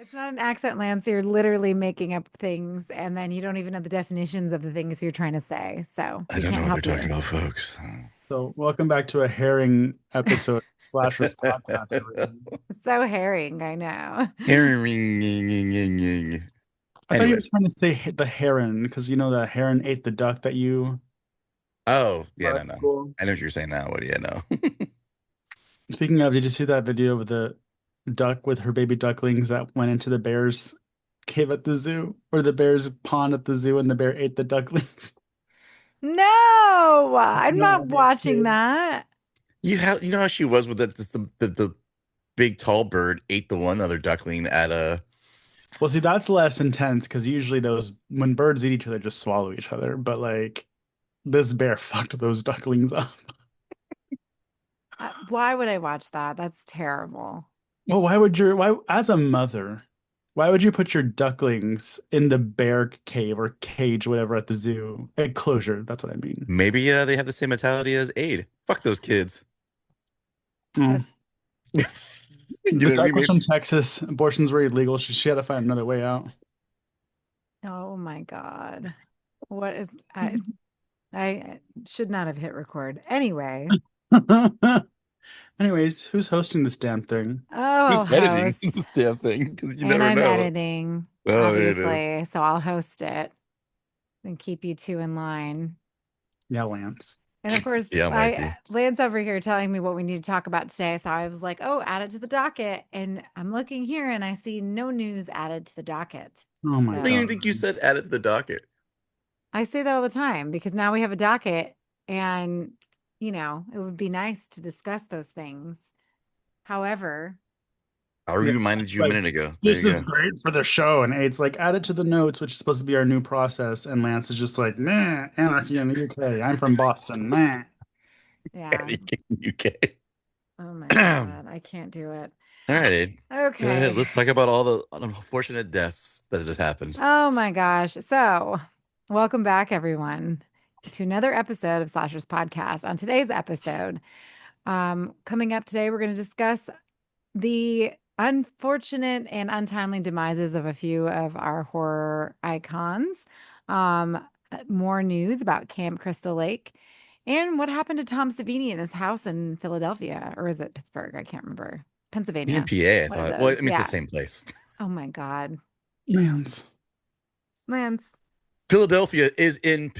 It's not an accent, Lance. You're literally making up things, and then you don't even know the definitions of the things you're trying to say. So I we don't know can't what they're help talking you. about, folks. So, welcome back to a herring episode of Slashers podcast. So herring, I know. I thought you were Anyways, trying to say the heron because you know the heron ate the duck that you oh yeah, brought no, at no, school. I know what you're saying now. What do you know? Speaking of, did you see that video with the duck with her baby ducklings that went into the bear's cave at the zoo, or the bear's pond at the zoo, and the bear ate the ducklings? No, I'm No, not okay, watching kid. that. You know how she was with the big tall bird ate the one other duckling at a. Well, see, that's less intense because usually those when birds eat each other, just swallow each other. But like this bear fucked those ducklings up. Why would I watch that? That's terrible. Well, why, as a mother, why would you put your ducklings in the bear cave or cage, whatever, at the zoo? Enclosure, that's what I mean. Maybe they have the same mentality as Aid. Fuck those kids. That, Mm. You The know what I duck mean? was Maybe, from Texas. Abortions were illegal. She had to find another way out. oh my God. What is I should not have hit record. Anyway, Anyways, who's hosting this damn thing? oh, who's I'll editing host. this damn thing? Because you And never I'm know. editing, Oh, there it is. obviously. So I'll host it and keep you two in line. Yeah, Lance. And of course, Yeah, I Mikey. Lance over here telling me what we need to talk about today. So I was like, oh, add it to the docket. And I'm looking here and I see no news added to the docket. Oh my I don't So even God. think you said add it to the docket. I say that all the time because now we have a docket and, it would be nice to discuss those things. However, I Yeah. reminded you a Like, minute ago. There this you is go. great for the show. And it's like, add it to the notes, which is supposed to be our new process. And Lance is just like, nah, anarchy in the UK. I'm from Boston. Nah. yeah. UK. Oh my All God, I can't do it. right, Aid. Go ahead. Okay. Let's talk about all the unfortunate deaths that just happened. Oh my gosh. So, welcome back, everyone, to another episode of Slashers Podcast. On today's episode, coming up today, we're going to discuss the unfortunate and untimely demises of a few of our horror icons. More news about Camp Crystal Lake and what happened to Tom Savini in his house in Philadelphia, or is it Pittsburgh? I can't remember. He's in Pennsylvania. PA, I One of thought. Well, those. I mean, it's the Yeah. same place. Oh my God. Lance. Lance. Philadelphia is in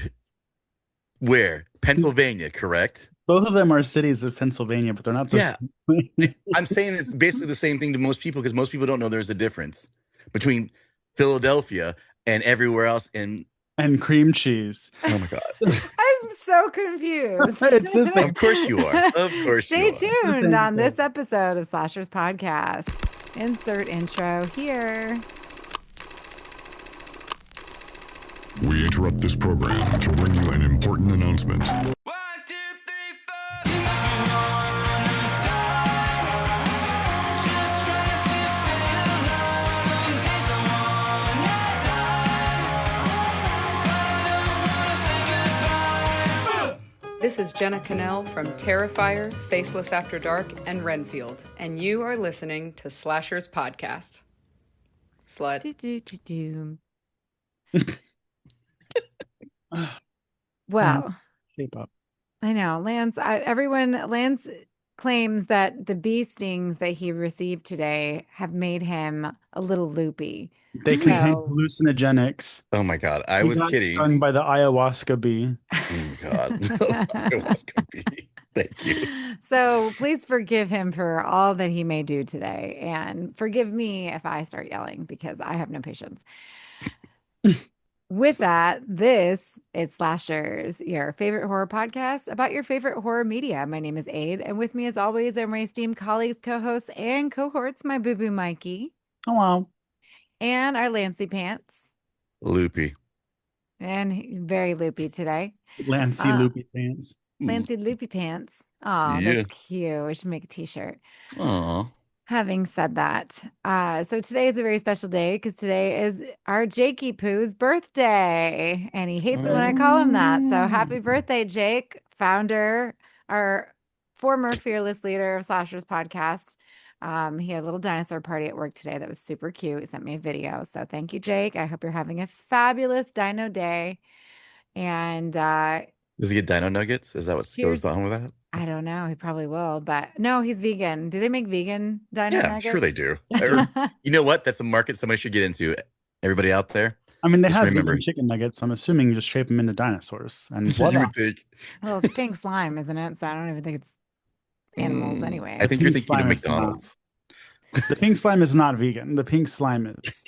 where? Pennsylvania, correct? Both of them are cities of Pennsylvania, but they're not the Yeah. same thing. I'm saying it's basically the same thing to most people because most people don't know there's a difference between Philadelphia and everywhere else in. And cream cheese. Oh my God. I'm so confused. It's the Of same. course you are. Of course you Stay are. It's the tuned same on thing. this episode of Slashers Podcast. Insert intro here. We interrupt this program to bring you an important announcement. 1, 2, 3, 4. Just trying to stay alive. Some days I wanna die, but I don't wanna say goodbye. This is Jenna Kanell from Terrifier, Faceless After Dark, and Renfield, and you are listening to Slashers Podcast. Slut. Do, do, do, do. Well, Shape up. I know Lance claims that the bee stings that he received today have made him a little loopy. They contain So- hallucinogenics. Oh my God. I He was got kidding. stung by the ayahuasca bee. Oh God. It was gonna be. Thank you. So please forgive him for all that he may do today. And forgive me if I start yelling because I have no patience. With that, this is Slashers, your favorite horror podcast about your favorite horror media. My name is Aid, and with me, as always, are my esteemed colleagues, co-hosts, and cohorts, my boo-boo Mikey, Hello. and our Lancy Pants. Loopy. And he's very loopy today. Lancy Loopy Pants. Lancy Loopy Pants. Oh, Yeah. that's cute. We should make a t-shirt. Aw. Having said that, so today is a very special day because today is our Jakey Poo's birthday, and he hates it when I call him that. So happy birthday, Jake, founder, our former fearless leader of Slashers Podcast, He had a little dinosaur party at work today that was super cute. He sent me a video. So thank you, Jake. I hope you're having a fabulous dino day. And Does he get dino nuggets? Is that what goes here's, on with that? I don't know, he probably will, but no, he's vegan. Do they make vegan dino Yeah, sure nuggets? they do. Or, you know what? That's a market somebody should get into. Everybody out there, I mean, they just have remember. vegan chicken nuggets. I'm assuming you just shape them into dinosaurs and You voila. would think. Well, it's pink slime, isn't it? So I don't even think it's animals anyway. I think you're Pink thinking of slime is not. McDonald's. The pink slime is not vegan. The pink slime is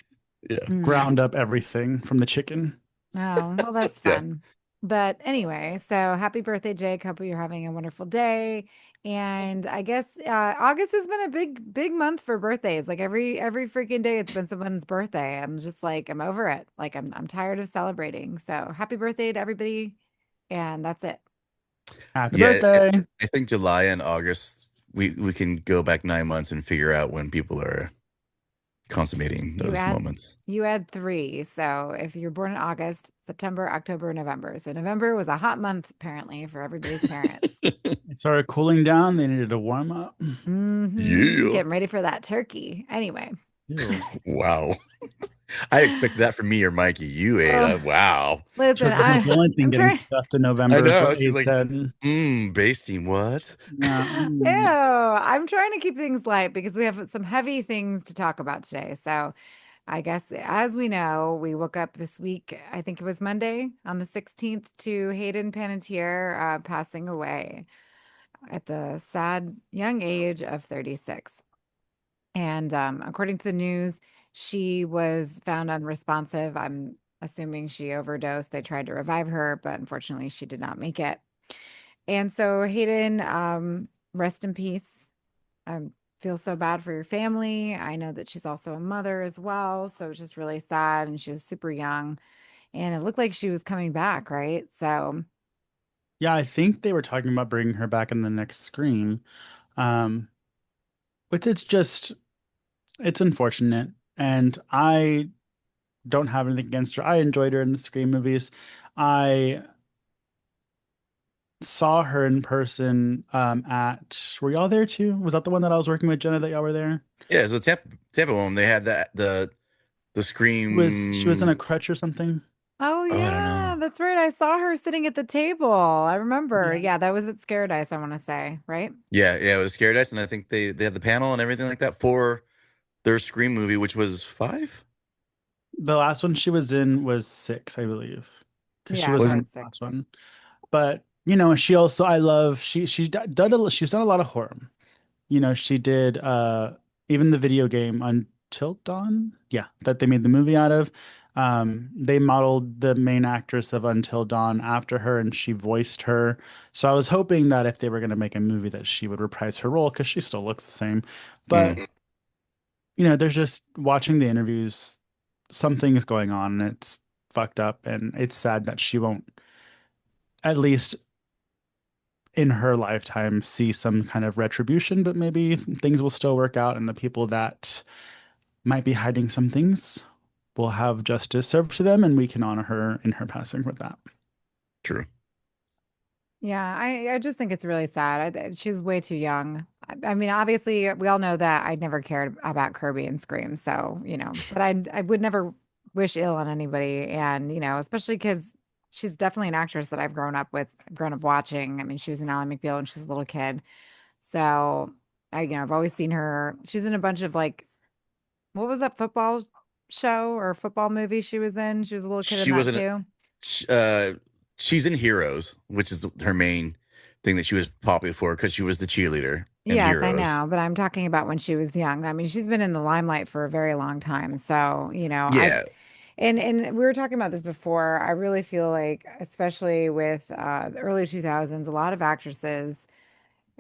Yeah. Mm. ground up everything from the chicken. Oh, well, that's Yeah. fun. But anyway, so happy birthday, Jake. Hope you're having a wonderful day. And I guess August has been a big month for birthdays. Like every freaking day it's been someone's birthday. I'm just like, I'm over it. Like I'm tired of celebrating. So happy birthday to everybody. And that's it. Happy Yeah, birthday. I think July and August, we can go back 9 months and figure out when people are consummating You those add- moments. You had 3. So if you're born in August, September, October, November. So November was a hot month apparently for everybody's parents. It started cooling down. They needed to warm up. Mhm. Yeah. Getting ready for that turkey. Anyway. Ew. Wow. I expected that from me or Mikey. You ate Oh. wow. Listen, That's the only thing I'm getting trying. stuffed in November. is know, what she's Abe like, said. Basting what? Yeah, Ew, I'm trying to keep things light because we have some heavy things to talk about today. So I guess as we know, we woke up this week, I think it was Monday on the 16th to Hayden Panettiere passing away at the sad young age of 36. And according to the news, she was found unresponsive. I'm assuming she overdosed. They tried to revive her, but unfortunately, she did not make it. And so, Hayden, rest in peace. I feel so bad for your family. I know that she's also a mother as well. So it's just really sad. And she was super young. And it looked like she was coming back, right? So, yeah. I think they were talking about bringing her back in the next Scream, um, but it's unfortunate, and I don't have anything against her. I enjoyed her in the Scream movies. I saw her in person at were y'all there too? Was that the one that I was working with Jenna that y'all were there? Yeah, so Tampa one, they had the Scream. She was in a crutch or something? oh, I don't yeah, know. that's right. I saw her sitting at the table. I remember. Yeah. Yeah, that was at Scariest, I want to say, right? Yeah, it was Scared Us, and I think they had the panel and everything like that for their Scream movie, which was 5. The last one she was in was 6, I believe. Because she Yeah, was we're in at the 6. last one. But she also I love she's done a lot of horror. She did even the video game Until Dawn, yeah, that they made the movie out of. They modeled the main actress of Until Dawn after her, and she voiced her. So I was hoping that if they were going to make a movie, that she would reprise her role because she still looks the same. But there's just watching the interviews, something is going on, and it's fucked up, and it's sad that she won't, at least in her lifetime, see some kind of retribution, but maybe things will still work out, and the people that might be hiding some things will have justice served to them, and we can honor her in her passing with that. True. Yeah, I just think it's really sad. She was way too young. I mean, obviously, we all know that I'd never cared about Kirby and Scream, so but I would never wish ill on anybody, and especially because she's definitely an actress that I've grown up with, grown up watching. I mean, she was in Ally McBeal when she was a little kid, so I've always seen her. She's in a bunch of like, what was that football show or football movie she was in? She was a little kid in She that wasn't. too. She's in Heroes, which is her main thing that she was popular for because she was the cheerleader in Yes, I Heroes. know, but I'm talking about when she was young. I mean, she's been in the limelight for a very long time. So, Yeah, and we were talking about this before. I really feel like, especially with the early 2000s, a lot of actresses,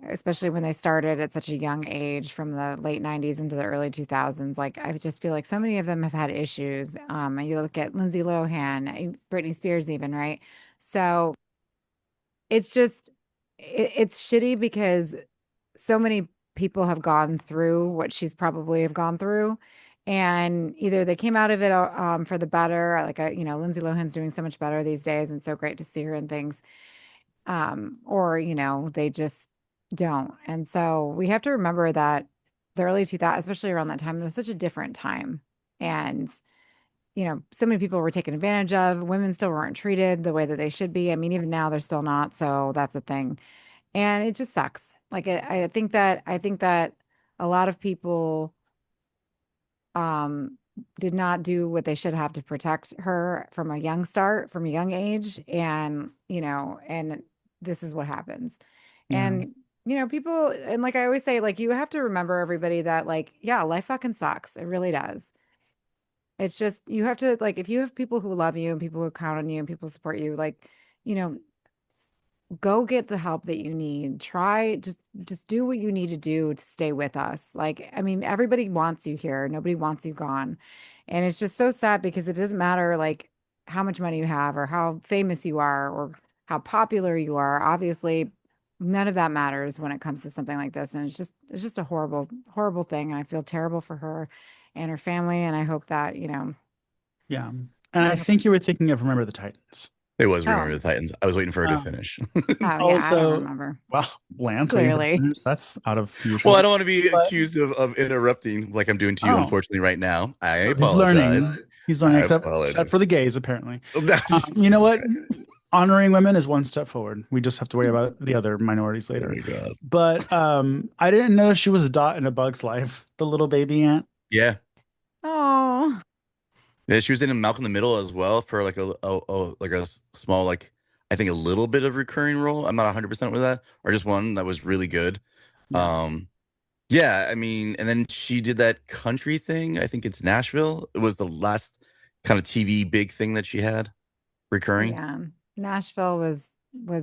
especially when they started at such a young age from the late 90s into the early 2000s, like I just feel like so many of them have had issues. And you look at Lindsay Lohan, Britney Spears even, right? So it's just it's shitty because so many people have gone through what she's probably have gone through, and either they came out of it for the better, like Lindsay Lohan's doing so much better these days and so great to see her and things, or they just don't. And so we have to remember that the early 2000s, especially around that time, it was such a different time. And, so many people were taken advantage of. Women still weren't treated the way that they should be. I mean, even now they're still not. So that's a thing. And it just sucks. Like I think that a lot of people um did not do what they should have to protect her from a young start, from a young age. And this is what happens. Yeah. And people, and like I always say, like you have to remember everybody that like, yeah, life fucking sucks. It really does. It's just you have to like if you have people who love you and people who count on you and people support you, like, you know, go get the help that you need. Try just do what you need to do to stay with us. Like, I mean, everybody wants you here. Nobody wants you gone. And it's just so sad because it doesn't matter like how much money you have or how famous you are or how popular you are. Obviously, none of that matters when it comes to something like this. And it's just a horrible, horrible thing. And I feel terrible for her and her family. And I hope that, Yeah. And I I hope, think you were thinking of Remember the Titans. It was Remember oh, the Titans. I was waiting for her to Um, finish. oh yeah, I don't Also, remember. well, Lance, waiting for the Clearly. finish. That's out of Well, I usual. don't want to be But accused of interrupting like I'm doing to you, oh, unfortunately, right now. I no, he's apologize. learning. He's learning, I except apologize. for the gays, apparently. You know Jesus what? Christ. Honoring women is one step forward. We just have to worry about the other minorities Oh later. my God. But I didn't know she was a dot in A Bug's Life, the little baby ant. Yeah. Oh, Yeah, she was in Malcolm in the Middle as well for like a small, like I think a little bit of recurring role. I'm not 100% with that, or just one that was really good. Yeah. Um, yeah, I mean, and then she did that country thing. I think it's Nashville. It was the last kind of TV big thing that she had recurring. yeah. Nashville was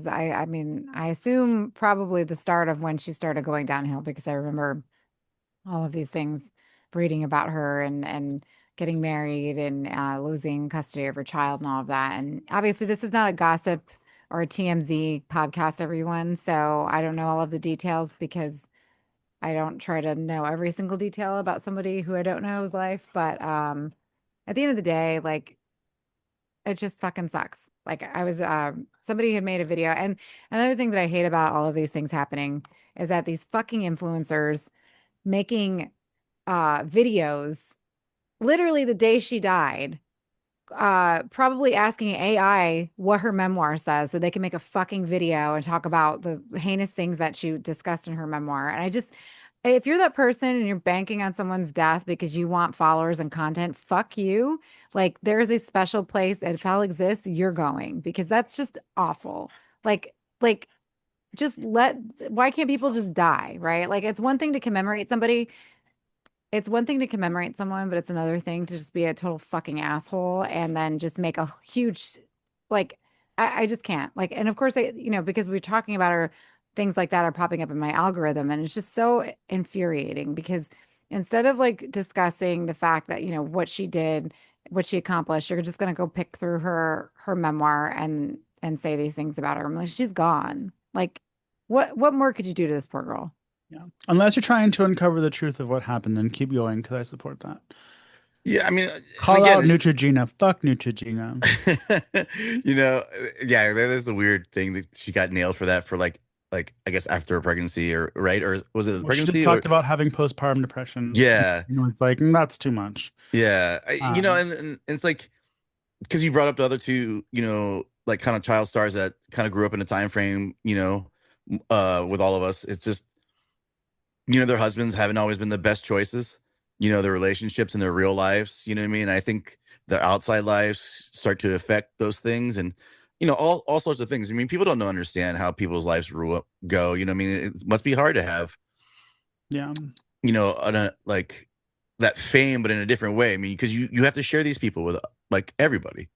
I mean, I assume probably the start of when she started going downhill because I remember all of these things reading about her and getting married and losing custody of her child and all of that. And obviously this is not a gossip or a TMZ podcast, everyone. So I don't know all of the details because I don't try to know every single detail about somebody who I don't know's life. But at the end of the day, like it just fucking sucks. Like I was somebody had made a video, and another thing that I hate about all of these things happening is that these fucking influencers making videos literally the day she died, probably asking AI what her memoir says so they can make a fucking video and talk about the heinous things that she discussed in her memoir. And I just, if you're that person and you're banking on someone's death because you want followers and content, fuck you. Like there's a special place, and if hell exists, you're going because that's just awful. Like, just why can't people just die, right? Like it's one thing to commemorate somebody, it's one thing to commemorate someone, but it's another thing to just be a total fucking asshole and then just make a huge, like, I just can't. Like, and of course, because we're talking about her, things like that are popping up in my algorithm. And it's just so infuriating because instead of like discussing the fact that, what she did, what she accomplished, you're just going to go pick through her memoir and say these things about her. I'm like, she's gone. Like, what more could you do to this poor girl? Yeah. Unless you're trying to uncover the truth of what happened, then keep going because I support that. Yeah, I mean, and Call out again, Neutrogena. Fuck Neutrogena. yeah, there's a weird thing that she got nailed for that for like I guess after a pregnancy or right, or was it a Well, she pregnancy just or talked about having postpartum depression. yeah, It's like, that's too much. yeah, Um, and it's like because you brought up the other two, like kind of child stars that kind of grew up in a time frame, with all of us. It's just their husbands haven't always been the best choices, their relationships and their real lives, you know what I mean? I think their outside lives start to affect those things and, all sorts of things. I mean, people don't understand how people's lives go, I mean, it must be hard to have, yeah. like that fame, but in a different way. I mean, because you have to share these people with like everybody,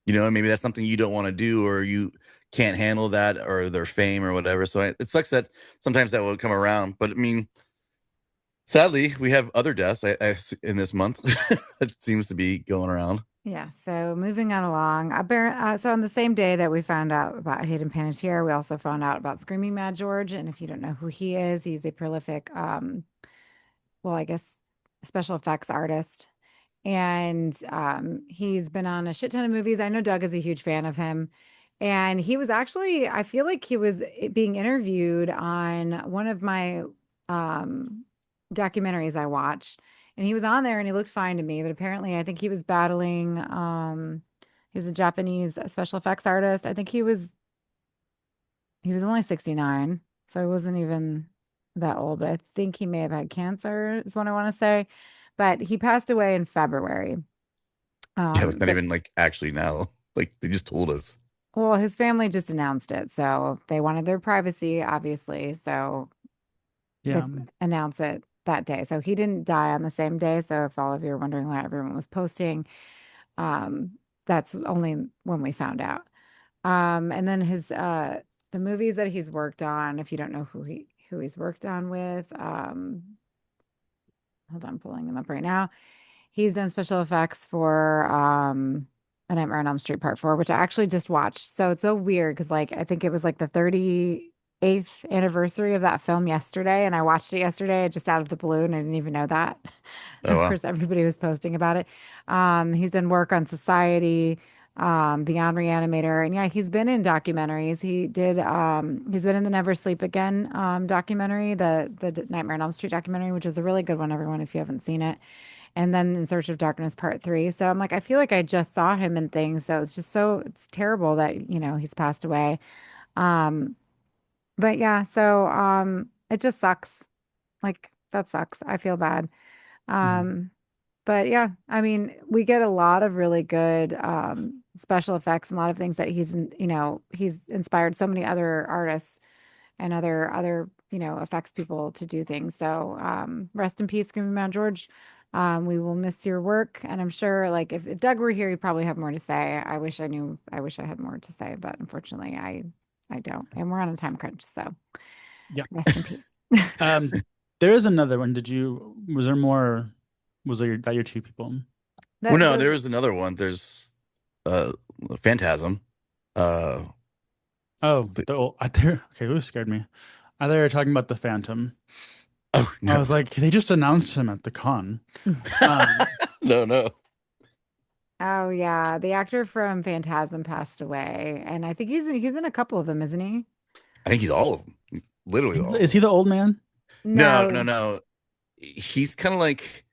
and maybe that's something you don't want to do or you can't handle that or their fame or whatever. So it sucks that sometimes that will come around. But I mean, sadly, we have other deaths in this month. It seems to be going around. Yeah, so moving on along. So on the same day that we found out about Hayden Panettiere, we also found out about Screaming Mad George. And if you don't know who he is, he's a prolific, well, I guess, special effects artist. And he's been on a shit ton of movies. I know Doug is a huge fan of him. And he was actually, I feel like he was being interviewed on one of my um, documentaries I watched, and he was on there and he looked fine to me, but apparently I think he was battling he's a Japanese special effects artist. I think he was only 69, so he wasn't even that old, but I think he may have had cancer, is what I want to say. But he passed away in February. Yeah, like not But even like actually now. Like they just told us. well, his family just announced it, so they wanted their privacy, obviously. So they Yeah. announced it that day. So he didn't die on the same day. So if all of you are wondering why everyone was posting, um, that's only when we found out. And then his the movies that he's worked on, if you don't know who he's worked on with, hold on, I'm pulling them up right now. He's done special effects for A Nightmare on Elm Street Part 4, which I actually just watched. So it's so weird because like I think it was like the 38th anniversary of that film yesterday, and I watched it yesterday just out of the blue, and I didn't even know that. Oh Of wow. course, everybody was posting about it. He's done work on Society, Beyond Reanimator, and yeah, he's been in documentaries. He's been in the Never Sleep Again documentary, the Nightmare on Elm Street documentary, which is a really good one, everyone, if you haven't seen it. And then In Search of Darkness Part 3. So I'm like, I feel like I just saw him in things. So it's terrible that, he's passed away. Um, but yeah, so it just sucks. Like that sucks. I feel bad. Mhm. Um, but yeah, I mean, we get a lot of really good special effects and a lot of things that he's inspired so many other artists and other affects people to do things. So rest in peace, Screaming Mount George. We will miss your work, and I'm sure like if Doug were here, he'd probably have more to say. I wish I had more to say, but unfortunately I don't. And we're on a time crunch, so Yeah. rest in peace. There is another one. Was there more? Was there that your two people? Well, no, Those there was another one. There's uh Phantasm. Uh Oh, the, okay, who scared me? I thought you were talking about the Phantom. oh I no. was like, they just announced him at the con. Um, No. Oh yeah, the actor from Phantasm passed away, and I think he's in a couple of them, isn't he? I think he's all of them. Literally all of is he them. the old man? No, No. He's kind of like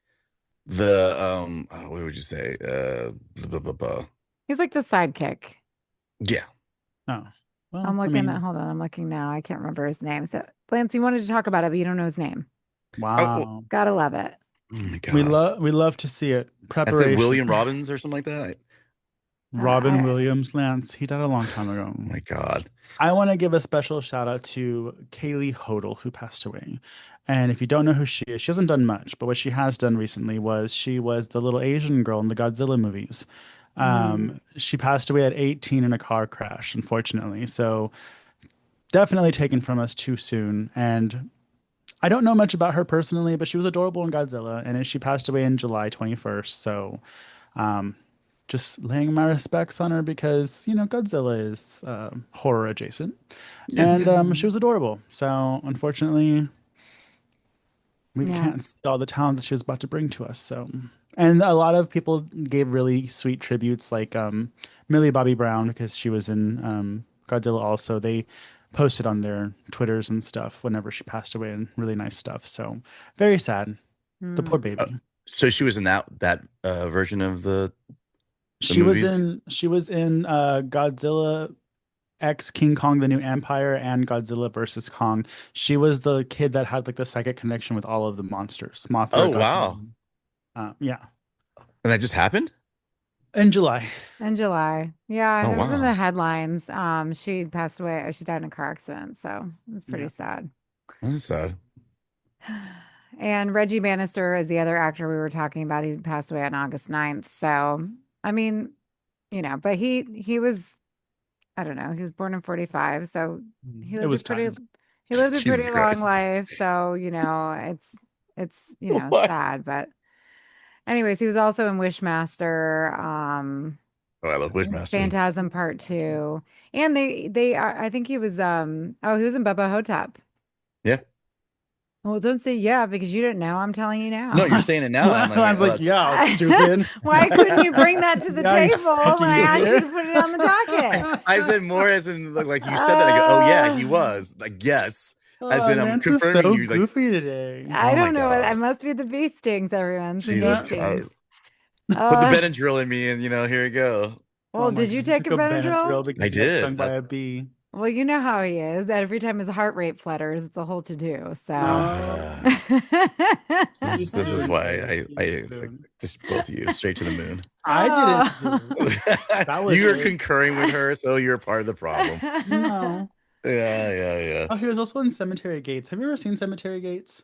the what would you say? Blah, blah, blah. he's like the sidekick. Yeah. Oh, well, I'm I looking at, mean, hold on, I'm looking now. I can't remember his name. So Lance, you wanted to talk about it, but you don't know his name. Oh, wow. Gotta love it. oh my We god. love we love to see it. I said Preparation. William Robbins or something like that. Robin I Williams Lance. He died a long time ago. Oh my god. I want to give a special shout out to Kaylee Hodel, who passed away. And if you don't know who she is, she hasn't done much, but what she has done recently was she was the little Asian girl in the Godzilla movies. mm, She passed away at 18 in a car crash, unfortunately. So definitely taken from us too soon. And I don't know much about her personally, but she was adorable in Godzilla, and she passed away in July 21st. So um, just laying my respects on her because, Godzilla is horror adjacent. Yeah. And she mhm. was adorable. So unfortunately, we Yeah. can't see all the talent that she was about to bring to us. So, and a lot of people gave really sweet tributes, like Millie Bobby Brown, because she was in Godzilla also. They posted on their Twitters and stuff whenever she passed away, and really nice stuff. So, very sad. The poor Mm. baby. So she was in that version of the She was movies. in Godzilla X King Kong: The New Empire and Godzilla versus Kong. She was the kid that had like the psychic connection with all of the monsters, Mothra, Oh wow. Godzilla. Yeah, And that just happened? in July. In July. Yeah, Oh it was in wow. the headlines. She passed away, or she died in a car accident, so it's pretty Yeah. sad. That's sad. And Reggie Bannister is the other actor we were talking about. He passed away on August 9th. So, I mean, but he was, I don't know, he was born in 45, so he It lived a was pretty time. he lived a Jesus pretty long Christ. life. So, it's What? sad, but anyways, he was also in Wishmaster, Oh, I love Wishmaster. Phantasm Part 2. And I think he was he was in Bubba Hotep. Yeah. Well, don't say yeah because you didn't know. I'm telling you No, now. you're saying it now. Well, I'm like, I was oh, like, yeah, stupid. Why couldn't you bring that to the Yeah, you table fucking when I asked you idiot. to put it on the docket? I said more as in like you said that. I go, oh yeah, he Uh, was. Like, yes. As in, I'm Lance is confirming so you. Like, goofy today. I oh my don't know. I God. must be the bee stings, everyone. Some bee Jesus stings. Christ. Put the Uh, Benadryl in me, and here we go. well, Oh my did you God, he take took a a Benadryl? Benadryl I because he got did. stung by That's a bee. Well, you know how he is. Every time his heart rate flutters, it's a whole to do. So. No, too this is soon, why babe. Too I soon. just both of you straight to the moon. I didn't do Oh. it. That was You are it. concurring with her, so you're part of the problem. No. Yeah. Oh, he was also in Cemetery Gates. Have you ever seen Cemetery Gates?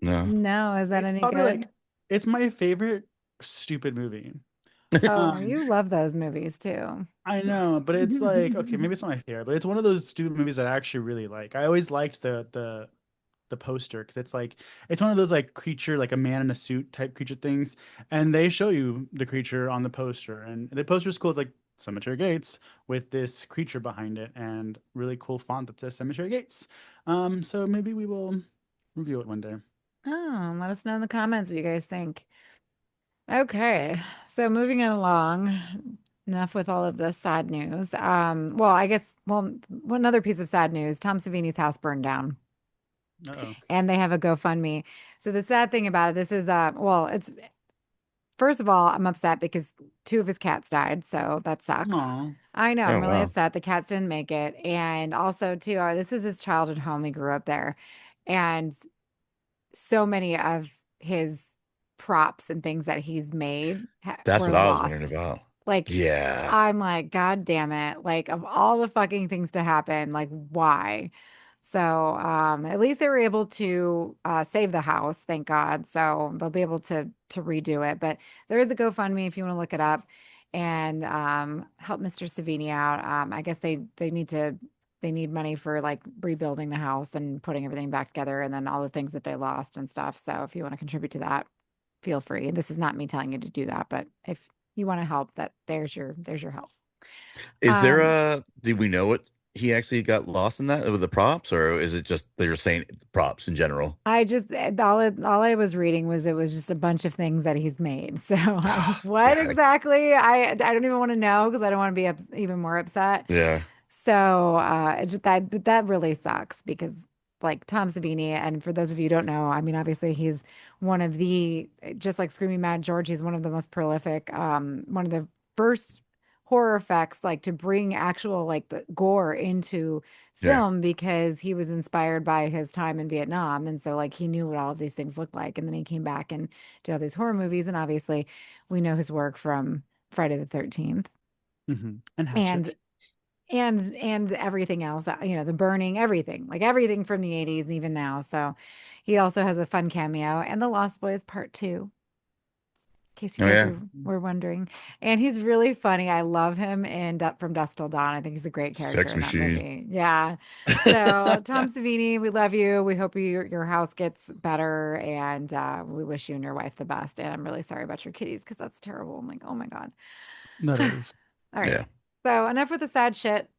No. No, is that It's any probably good? like it's my favorite stupid movie. Oh, Um, you love those movies too. I know, but it's like okay, maybe it's not my favorite, but it's one of those stupid movies that I actually really like. I always liked the poster because it's one of those like creature like a man in a suit type creature things, and they show you the creature on the poster, and the poster is cool. It's like Cemetery Gates with this creature behind it and really cool font that says Cemetery Gates. So maybe we will review it one day. Oh, let us know in the comments what you guys think. Okay, so moving it along, enough with all of the sad news. Well, I guess, well, one other piece of sad news, Tom Savini's house burned down Uh-oh. and they have a GoFundMe. So the sad thing about it, this is, well, it's, first of all, I'm upset because two of his cats died, so that sucks. Aw. I know, Oh I'm really wow. upset. The cats didn't make it. And also, too, this is his childhood home. He grew up there. And so many of his props and things that he's made That's were what I was wondering lost. about. Like, Yeah. I'm like, God damn it. Like, of all the fucking things to happen, like, why? So, at least they were able to save the house, thank God. So they'll be able to redo it. But there is a GoFundMe if you want to look it up and help Mr. Savini out. I guess they need money for like rebuilding the house and putting everything back together and then all the things that they lost and stuff. So if you want to contribute to that, feel free. This is not me telling you to do that, but if you want to help, there's your help. Is there Um, do we know what he actually got lost in that with the props, or is it just they're saying props in general? I just all I was reading was it was just a bunch of things that he's made. So what God. exactly? I don't even want to know because I don't want to be even more upset. Yeah. So that really sucks because like Tom Savini, and for those of you who don't know, I mean obviously he's one of the just like Screaming Mad George, he's one of the most prolific, one of the first horror effects like to bring actual like the gore into Yeah. film because he was inspired by his time in Vietnam. And so like he knew what all of these things looked like. And then he came back and did all these horror movies. And obviously we know his work from Friday the 13th And Hatchet. and everything else, the burning, everything, like everything from the 80s, and even now. So he also has a fun cameo and The Lost Boys Part 2, in case you Oh guys yeah. were wondering. And he's really funny. I love him in From Dusk Till Dawn. I think he's a great character Sex in that machine. movie. Yeah. So Tom Savini, we love you. We hope your house gets better, and we wish you and your wife the best. And I'm really sorry about your kitties because that's terrible. I'm like, oh my God. That is. All right. Yeah. So enough with the sad shit.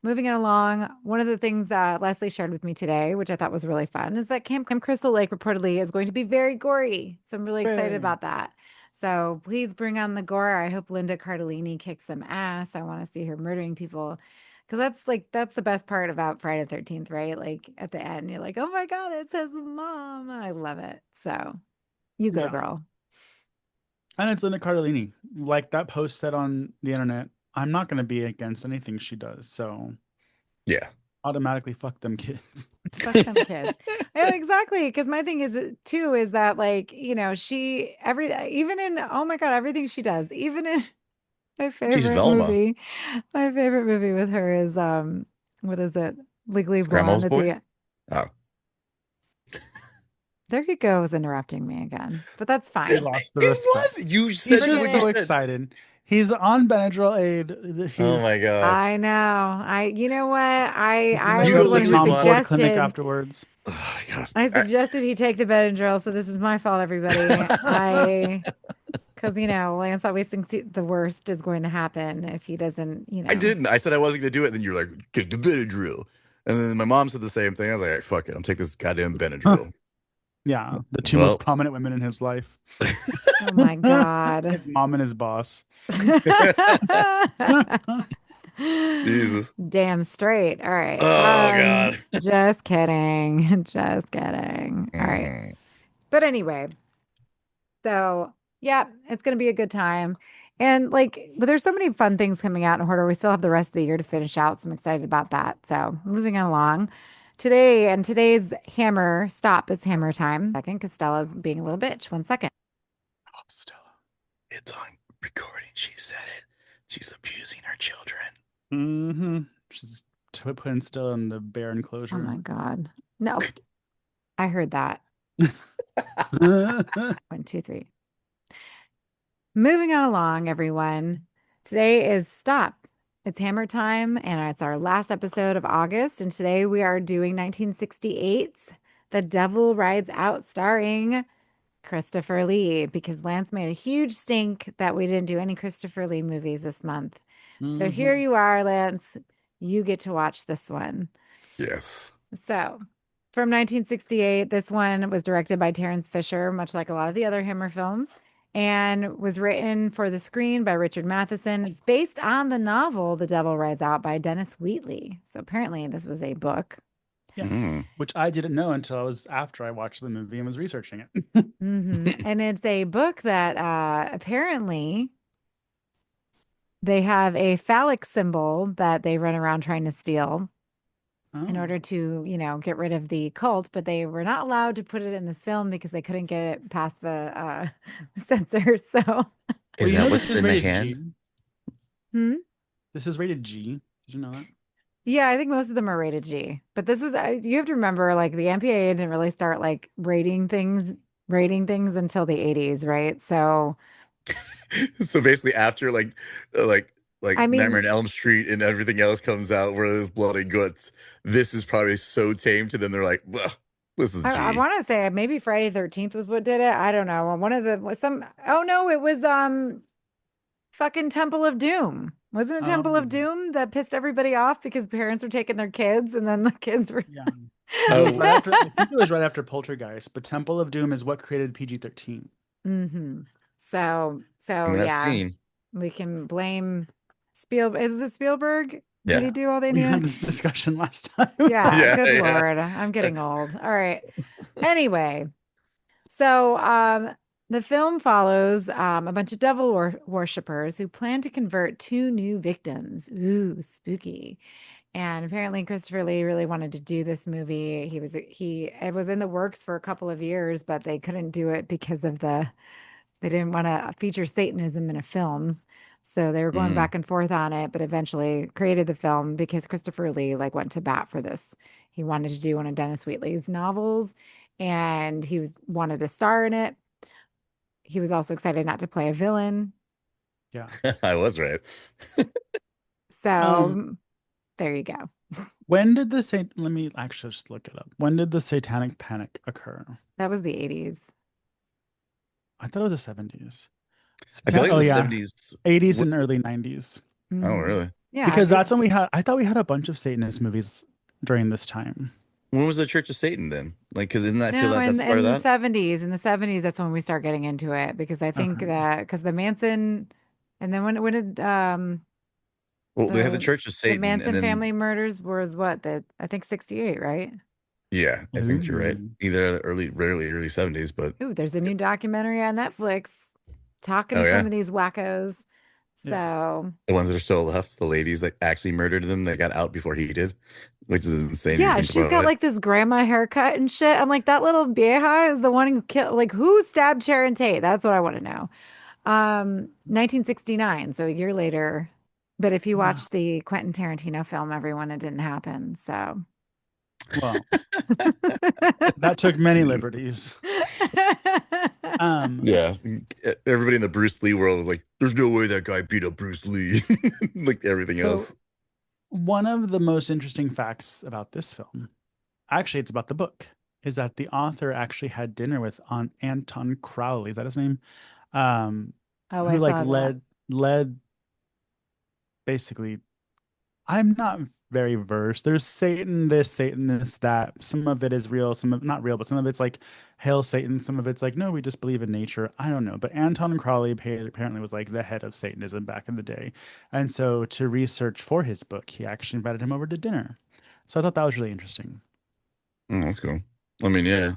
Moving it along, one of the things that Leslie shared with me today, which I thought was really fun, is that Camp Crystal Lake reportedly is going to be very gory. So I'm really excited Hooray. about that. So please bring on the gore. I hope Linda Cardellini kicks some ass. I want to see her murdering people. Because that's the best part about Friday the 13th, right? Like at the end, you're like, oh my God, it says mom. I love it. So you go, Yeah. girl. And it's Linda Cardellini. Like that post said on the internet, I'm not going to be against anything she does. So Yeah. automatically fuck them kids. Fuck them kids. Yeah, exactly. Because my thing is too is that like she even in oh my God everything she does even in my She's favorite Velma. movie with her is what is it, Legally Grandma's Blonde at boy? the Oh. there he goes interrupting me again, but that's fine. He lost the It respect. was. You He's said Forget just what it. you so said. excited. He's on Benadryl aid. Oh He's my God. I know. You know what? I he's gonna I You go was go to the one the who legally Tom blonde. Ford clinic suggested. afterwards. Oh my God. I suggested he take the Benadryl, so this is my fault, everybody. Because Lance always thinks the worst is going to happen if he doesn't. I didn't. I said I wasn't gonna do it. Then you're like, take the Benadryl. And then my mom said the same thing. I was like, all right, fuck it. I'm taking this goddamn Benadryl. Yeah, the two most Well, prominent women in his life. Oh my God. His mom and his boss. Jesus. Damn straight. All right. Oh God. Just kidding. Just kidding. All right. Mm. But anyway, so yeah, it's gonna be a good time. And like, but there's so many fun things coming out in Hoarder. We still have the rest of the year to finish out, so I'm excited about that. So moving on along. Today and today's hammer stop. It's hammer time. Second, Costella's being a little bitch. 1 second. Oh, Stella. It's on recording. She said it. She's abusing her children. Mm-hmm. She's putting Stella in the bear Oh enclosure. my God. No, I heard that. 1, 2, 3. Moving on along, everyone. Today is stop. It's hammer time, and it's our last episode of August. And today we are doing 1968's The Devil Rides Out, starring Christopher Lee, because Lance made a huge stink that we didn't do any Christopher Lee movies this month. So here Mhm. you are, Lance. You get to watch this one. Yes. So, from 1968, this one was directed by Terrence Fisher, much like a lot of the other Hammer films, and was written for the screen by Richard Matheson. It's based on the novel The Devil Rides Out by Dennis Wheatley. So, apparently, this was a book. Yes. Mm. Which I didn't know until I was after I watched the movie and was researching it. And it's a book that apparently they have a phallic symbol that they run around trying to steal in Oh. order to, get rid of the cult, but they were not allowed to put it in this film because they couldn't get it past the censors. So, Well, Is you know that this what's is in the rated hand? G. hmm? This is rated G. Did you know that? Yeah, I think most of them are rated G. But this was, you have to remember, like the MPAA didn't really start like rating things until the 80s, right? So, So basically, after like I Nightmare mean, on Elm Street and everything else comes out where there's blood and guts, this is probably so tame to them. They're like, "Well, this is I G." want to say maybe Friday 13th was what did it. I don't know. One of the was some. Oh no, it was fucking Temple of Doom. Wasn't it Temple of Doom that pissed everybody off because parents were taking their kids and then the kids were Yeah. 'Cause it was Oh. right after, I think it was right after Poltergeist, but Temple of Doom is what created PG-13. hmm So In that yeah, scene. we can blame Spielberg. Was it Spielberg? Did Yeah. he do all the We had Indiana? this discussion last time. Yeah, Yeah, good yeah. Lord. I'm getting old. All right. Anyway, so the film follows a bunch of devil worshippers who plan to convert two new victims. Ooh, spooky. And apparently Christopher Lee really wanted to do this movie. It was in the works for a couple of years, but they couldn't do it because of they didn't want to feature Satanism in a film. So they were going Mm. back and forth on it, but eventually created the film because Christopher Lee like went to bat for this. He wanted to do one of Dennis Wheatley's novels and wanted to star in it. He was also excited not to play a villain. Yeah. I was right. So there you go. When did let me actually just look it up. When did the Satanic Panic occur? That was the 80s. I thought it was the 70s. I feel like Oh, the yeah. 70s. 80s What- and early 90s. Oh, Mhm. really? Yeah, Because that's when I thought we had a bunch of Satanist movies during this time. When was the Church of Satan then? Like, because didn't I feel no, that that's part in of the that? 70s. In the 70s, that's when we start getting into it because I think Okay. that because the Manson, and then when did Well, they have the the Church of the Satan, Manson and then family murders was what I think 68, right? yeah, I think you're right. Ooh. Either early 70s, but Ooh, there's a new documentary on Netflix talking oh to some yeah, of these wackos. Yeah. So the ones that are still left, the ladies that actually murdered them, that got out before he did, which is insane. If you yeah, think she's about got it. like this grandma haircut and shit. I'm like, that little vieja is the one who killed, like, who stabbed Sharon Tate? That's what I want to know. 1969, so a year later. But if you Wow. watch the Quentin Tarantino film, everyone, it didn't happen. So Well, that took many Jeez. liberties. Yeah, everybody in the Bruce Lee world was like, "There's no way that guy beat up Bruce Lee," like everything So, else. one of the most interesting facts about this film, actually, it's about the book, is that the author actually had dinner with Anton Crowley. Is that his name? Oh, Who I like saw that. led basically. I'm not very versed. There's Satan this, Satan this, that. Some of it is real, some of not real, but some of it's like hail Satan. Some of it's like, no, we just believe in nature. I don't know. But Anton Crowley apparently was like the head of Satanism back in the day. And so to research for his book, he actually invited him over to dinner. So I thought that was really interesting. That's cool. I mean, yeah.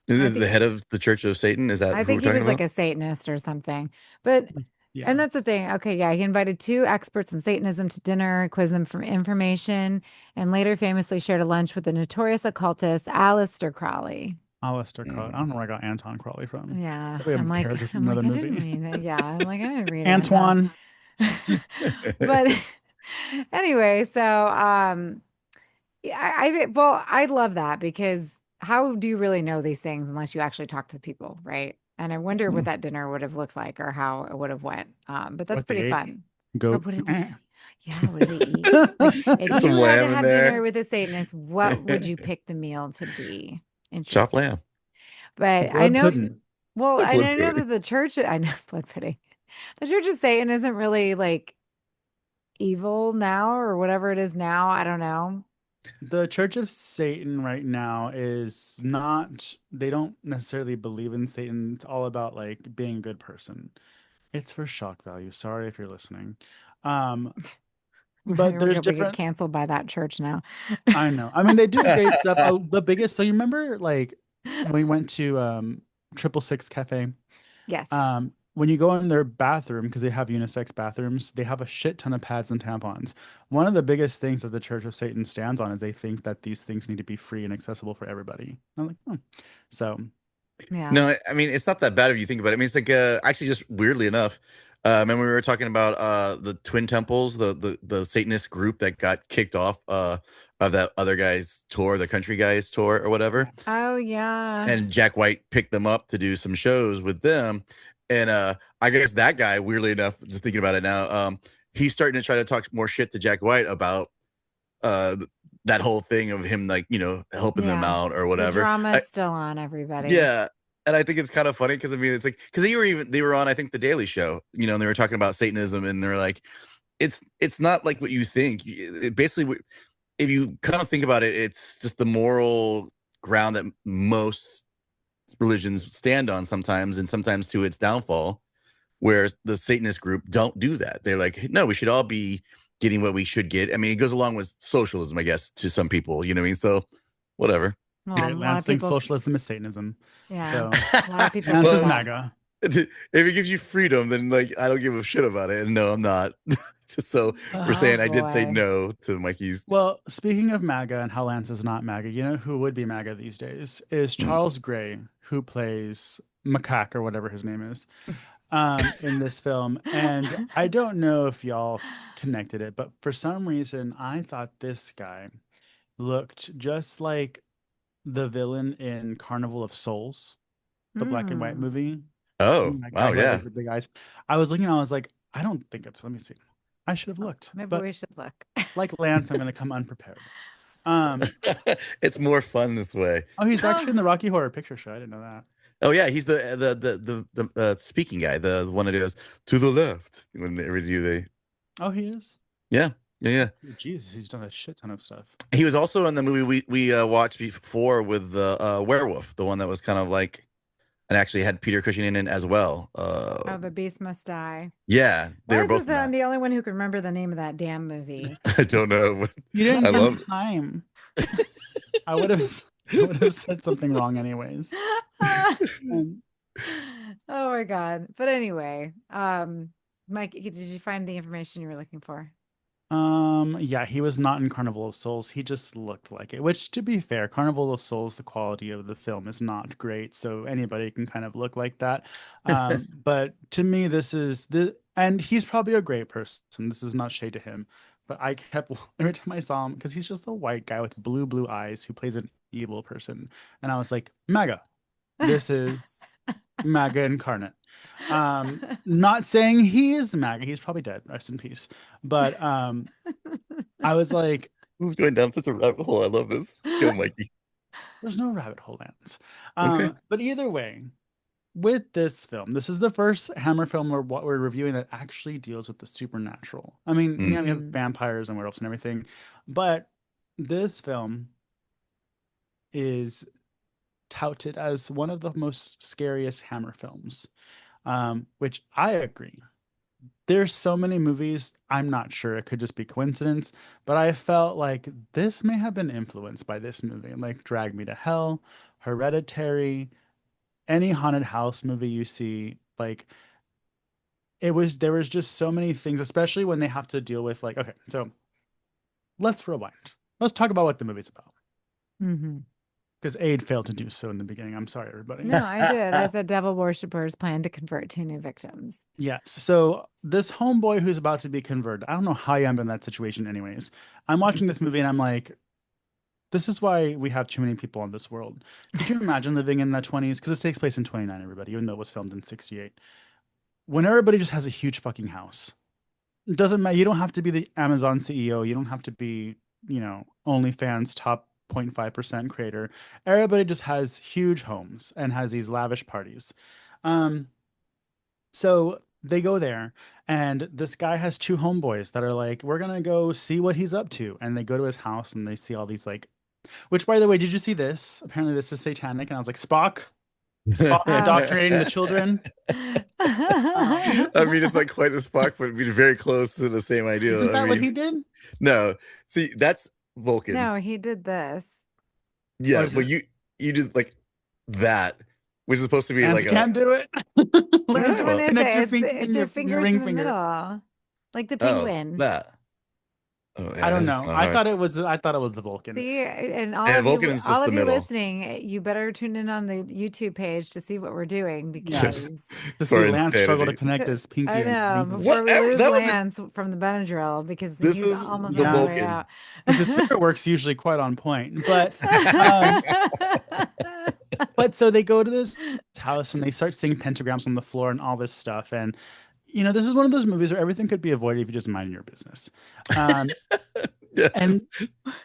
Is I it the think head of the Church of Satan? Is that I who we're think he talking was like about? a Satanist or something. But Yeah. and that's the thing. Okay, yeah, he invited two experts in Satanism to dinner, quizzed them for information, and later famously shared a lunch with the notorious occultist Aleister Crowley. Aleister Crowley. I don't know where I got Anton Crowley from. Yeah, Probably a character from I'm like, another I didn't movie. read it. Yeah, I'm like, I didn't read it. Huh? Antoine. But anyway, so yeah, well, I love that because how do you really know these things unless you actually talk to the people, right? And I wonder what that dinner would have looked like or how it would have went. But that's What they pretty ate? fun. Or Goat. yeah, what did they eat? Like, if Get some you had to lamb in have dinner there. with a Satanist, what would you pick the meal to be? Chopped Interesting. lamb. But I Blood know, pudding. well, and Blood I know pudding. that the church, I know blood pudding. The Church of Satan isn't really like evil now or whatever it is now. I don't know. The Church of Satan right now is not, they don't necessarily believe in Satan. It's all about like being a good person. It's for shock value. Sorry if you're listening. Um, but We're there's gonna get different, canceled by that church now. I know. I mean, they do great stuff. The biggest, so you remember like when we went to 666 Cafe? Yes. When you go in their bathroom, because they have unisex bathrooms, they have a shit ton of pads and tampons. One of the biggest things that the Church of Satan stands on is they think that these things need to be free and accessible for everybody. I'm like, oh. So, Yeah. No, I mean it's not that bad if you think about it. I mean it's like actually just weirdly enough, remember we were talking about the Twin Temples, the Satanist group that got kicked off of that other guy's tour, the country guy's tour or whatever. Oh yeah. And Jack White picked them up to do some shows with them. And I guess that guy, weirdly enough, just thinking about it now, he's starting to try to talk more shit to Jack White about uh that whole thing of him like, helping them Yeah. out or The whatever. drama's still on, everybody. Yeah. And I think it's kind of funny because I mean it's like because they were on I think the Daily Show, and they were talking about Satanism and they're like, it's not like what you think. It basically, if you kind of think about it, it's just the moral ground that most religions stand on sometimes, and sometimes to its downfall. Whereas the Satanist group don't do that. They're like, no, we should all be getting what we should get. I mean, it goes along with socialism, I guess, to some people. You know what I mean? So, whatever. Well, a lot Lance of thinks people. socialism is Satanism. Yeah. So, A lot of people. Lance think is that. MAGA. If it gives you freedom, then like I don't give a shit about it. And no, I'm not. So we're Oh, saying I did say boy. no to Mikey's. Well, speaking of MAGA and how Lance is not MAGA, you know who would be MAGA these days is Charles Gray, who plays Macaque or whatever his name is, in this film. And I don't know if y'all connected it, but for some reason, I thought this guy looked just like the villain in Carnival of Souls, the black and white Mm. movie. Oh, That guy wow, who had yeah. like the big eyes. I was looking, I was like, I don't think it's. Let me see. I should have looked, Maybe but we should look. like Lance, I'm going to come unprepared. It's more fun this way. Oh, he's actually in the Rocky Horror Picture Show. I didn't know that. Oh yeah, he's the speaking guy, the one that goes to the left when they review the. Oh, he is. Yeah. Jesus, he's done a shit ton of stuff. He was also in the movie we watched before with the werewolf, the one that was kind of like, and actually had Peter Cushing in it as well. Oh, the beast must die. Yeah, they Why were is both. this I'm the only one who can remember the name of that damn movie? I don't know. You didn't I give love me time. I would have said something wrong anyways. Oh my God. But anyway, Mike, did you find the information you were looking for? Yeah, he was not in Carnival of Souls. He just looked like it, which to be fair, Carnival of Souls, the quality of the film is not great, so anybody can kind of look like that. But to me, and he's probably a great person. This is not shade to him, but I kept every time I saw him, because he's just a white guy with blue eyes who plays an evil person, and I was like, MAGA. This is MAGA incarnate. Not saying he is MAGA. He's probably dead. Rest in peace. But I was like, Who's going down such a rabbit hole? I love this. Go, Mikey. there's no rabbit hole, Lance. Okay. But either way, with this film, this is the first Hammer film we're reviewing that actually deals with the supernatural. I mean, yeah, we have Mhm. vampires and werewolves and everything, but this film is touted as one of the most scariest Hammer films, which I agree. There's so many movies, I'm not sure, it could just be coincidence, but I felt like this may have been influenced by this movie, like Drag Me to Hell, Hereditary, any haunted house movie you see, like there was just so many things, especially when they have to deal with like, okay, so let's rewind. Let's talk about what the movie's about. Mhm. Because Aid failed to do so in the beginning. I'm sorry, everybody. No, I did. I said devil worshippers plan to convert two new victims. Yes. So this homeboy who's about to be converted, I don't know how I'm in that situation anyways. I'm watching this movie and I'm like, this is why we have too many people in this world. Could you imagine living in the 20s? Because this takes place in 29, everybody, even though it was filmed in 68. When everybody just has a huge fucking house. It doesn't matter. You don't have to be the Amazon CEO. You don't have to be, OnlyFans top 0.5% creator. Everybody just has huge homes and has these lavish parties. Um, so they go there, and this guy has two homeboys that are like, we're gonna go see what he's up to. And they go to his house and they see all these like, which by the way, did you see this? Apparently this is satanic. And I was like, Spock indoctrinating the children. I mean, it's not quite as fuck, but it'd be very close to the same idea. Isn't that I what mean, he did? no, see, that's Vulcan. No, he did this. Or Yeah, is but it you did like that, which is supposed to be hands like can't do it? What Like are you Which talking one about? is connect it? your It's, finger it's and your your fingers ring in the finger. middle, like the Oh, penguin. that. Oh, yeah, I don't that's know. not I hard. thought it was the Vulcan. See, and And Vulcan is all just the of you middle. listening, you better tune in on the YouTube page to see what we're doing Yes. because To For see Lance struggle to insanity. connect his pinky I and know ring finger. before we Whatever. lose That was Lance from the Benadryl because this he's is almost the on his Yeah. way out. Because his finger work's usually quite on point. But so they go to this house and they start seeing pentagrams on the floor and all this stuff. And this is one of those movies where everything could be avoided if you just mind your business. Yes. And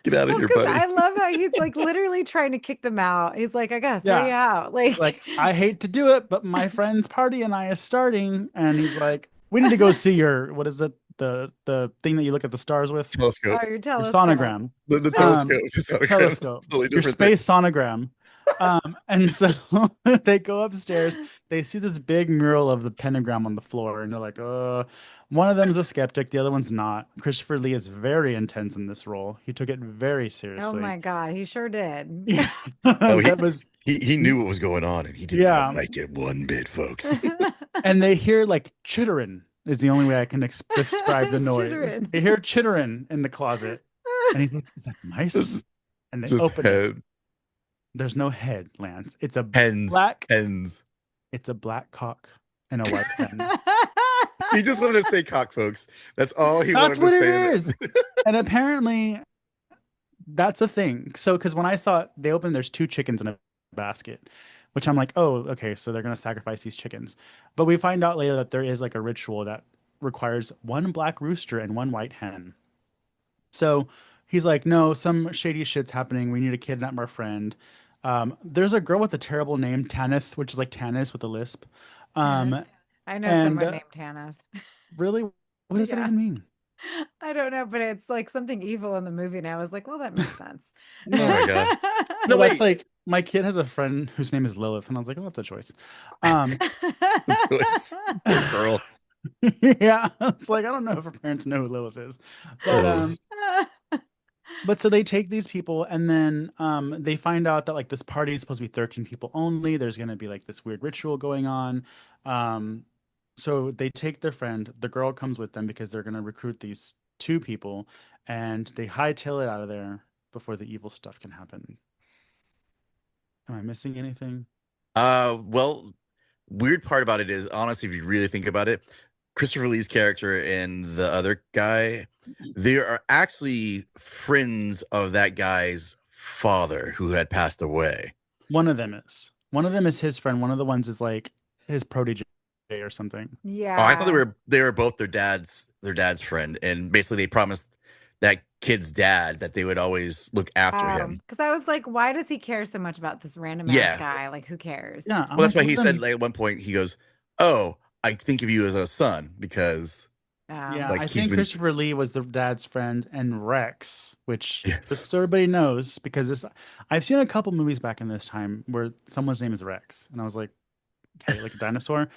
Get out of Well, here, because buddy. I love how he's like literally trying to kick them out. He's like, I gotta throw you yeah, out. Like, I hate to do it, but my friend's party and I is starting. And he's like, we need to go see your, what is it? The thing that you look at the stars with? Telescope. oh, your Your telescope. sonogram. The Um, telescope. The sonogram. telescope, Totally your different thing. space sonogram. And so they go upstairs, they see this big mural of the pentagram on the floor, and they're like, one of them's a skeptic, the other one's not. Christopher Lee is very intense in this role. He took it very Oh seriously. my God, he sure did. Yeah. Oh, That was, he knew what was going on, and he did Yeah. not like it one bit, folks. and they hear like chittering is the only way I can describe the noise. Chittering. They hear chittering in the closet, and he's like, is that mice? Just- And they Just open it. head. There's no head, Lance. It's a Hens. black Hens. It's a black cock and a white hen. He just wanted to say cock, folks. That's all he That's wanted what to it say. is. And apparently that's a thing. So because when I saw it, they opened, there's two chickens in a basket, which I'm like, oh, okay, so they're gonna sacrifice these chickens. But we find out later that there is like a ritual that requires one black rooster and one white hen. So he's like, no, some shady shit's happening. We need to kidnap our friend. There's a girl with a terrible name, Tanith, which is like Tanis with a lisp. Tanith. I know and, someone named Tanith. Really? What does that Yeah. even mean? I don't know, but it's like something evil in the movie. And I was like, well, that makes sense. Oh my God. No, No, that's wait. like my kid has a friend whose name is Lilith, and I was like, oh, that's a choice. Um, Poor girl. yeah, it's like I don't know if her parents know who Lilith is, but Oh. but so they take these people, and then they find out that like this party is supposed to be 13 people only. There's gonna be like this weird ritual going on. So they take their friend. The girl comes with them because they're gonna recruit these two people, and they hightail it out of there before the evil stuff can happen. Am I missing anything? Well, weird part about it is honestly, if you really think about it, Christopher Lee's character and the other guy, they are actually friends of that guy's father who had passed away. One of them is. One of them is his friend. One of the ones is like his protege or something. Yeah. Oh, I thought they were both their dad's friend, and basically they promised that kid's dad, that they would always look after him. Because I was like, why does he care so much about this random ass Yeah. guy? Like, who cares? Yeah, I'm Well, that's like, why he let said them- like, at one point he goes, "Oh, I think of you as a son because Yeah, like I he's think been Christopher Lee was the dad's friend, and Rex, which yes, just so everybody knows, because I've seen a couple movies back in this time where someone's name is Rex, and I was like, okay, like a dinosaur.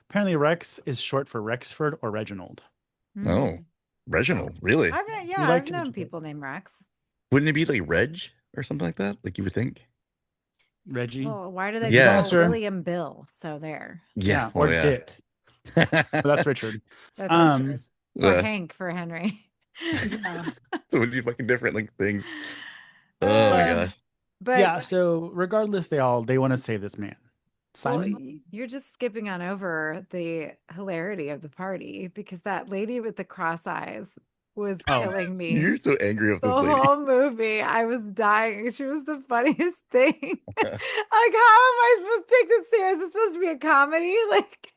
Apparently, Rex is short for Rexford or Reginald. oh, Mm. Reginald, really? So Yeah, we like I've to known do it. people named Rex. Wouldn't it be like Reg or something like that? Like you would think? Reggie. Well, why do they Good Yeah. call answer. William Bill? So there. Yeah, Or well, yeah. Dick. But that's Richard. That's Um, Richard. Or Yeah. Hank for Henry. yeah. So many fucking different like things. Oh my Um, gosh. but Yeah, so regardless, they want to save this man. well, Simon? you're just skipping on over the hilarity of the party because that lady with the cross eyes was Oh. killing me. You're so angry with The this lady. whole movie, I was dying. She was the funniest thing. Like, how am I supposed to take this serious? Is this supposed to be a comedy? Like,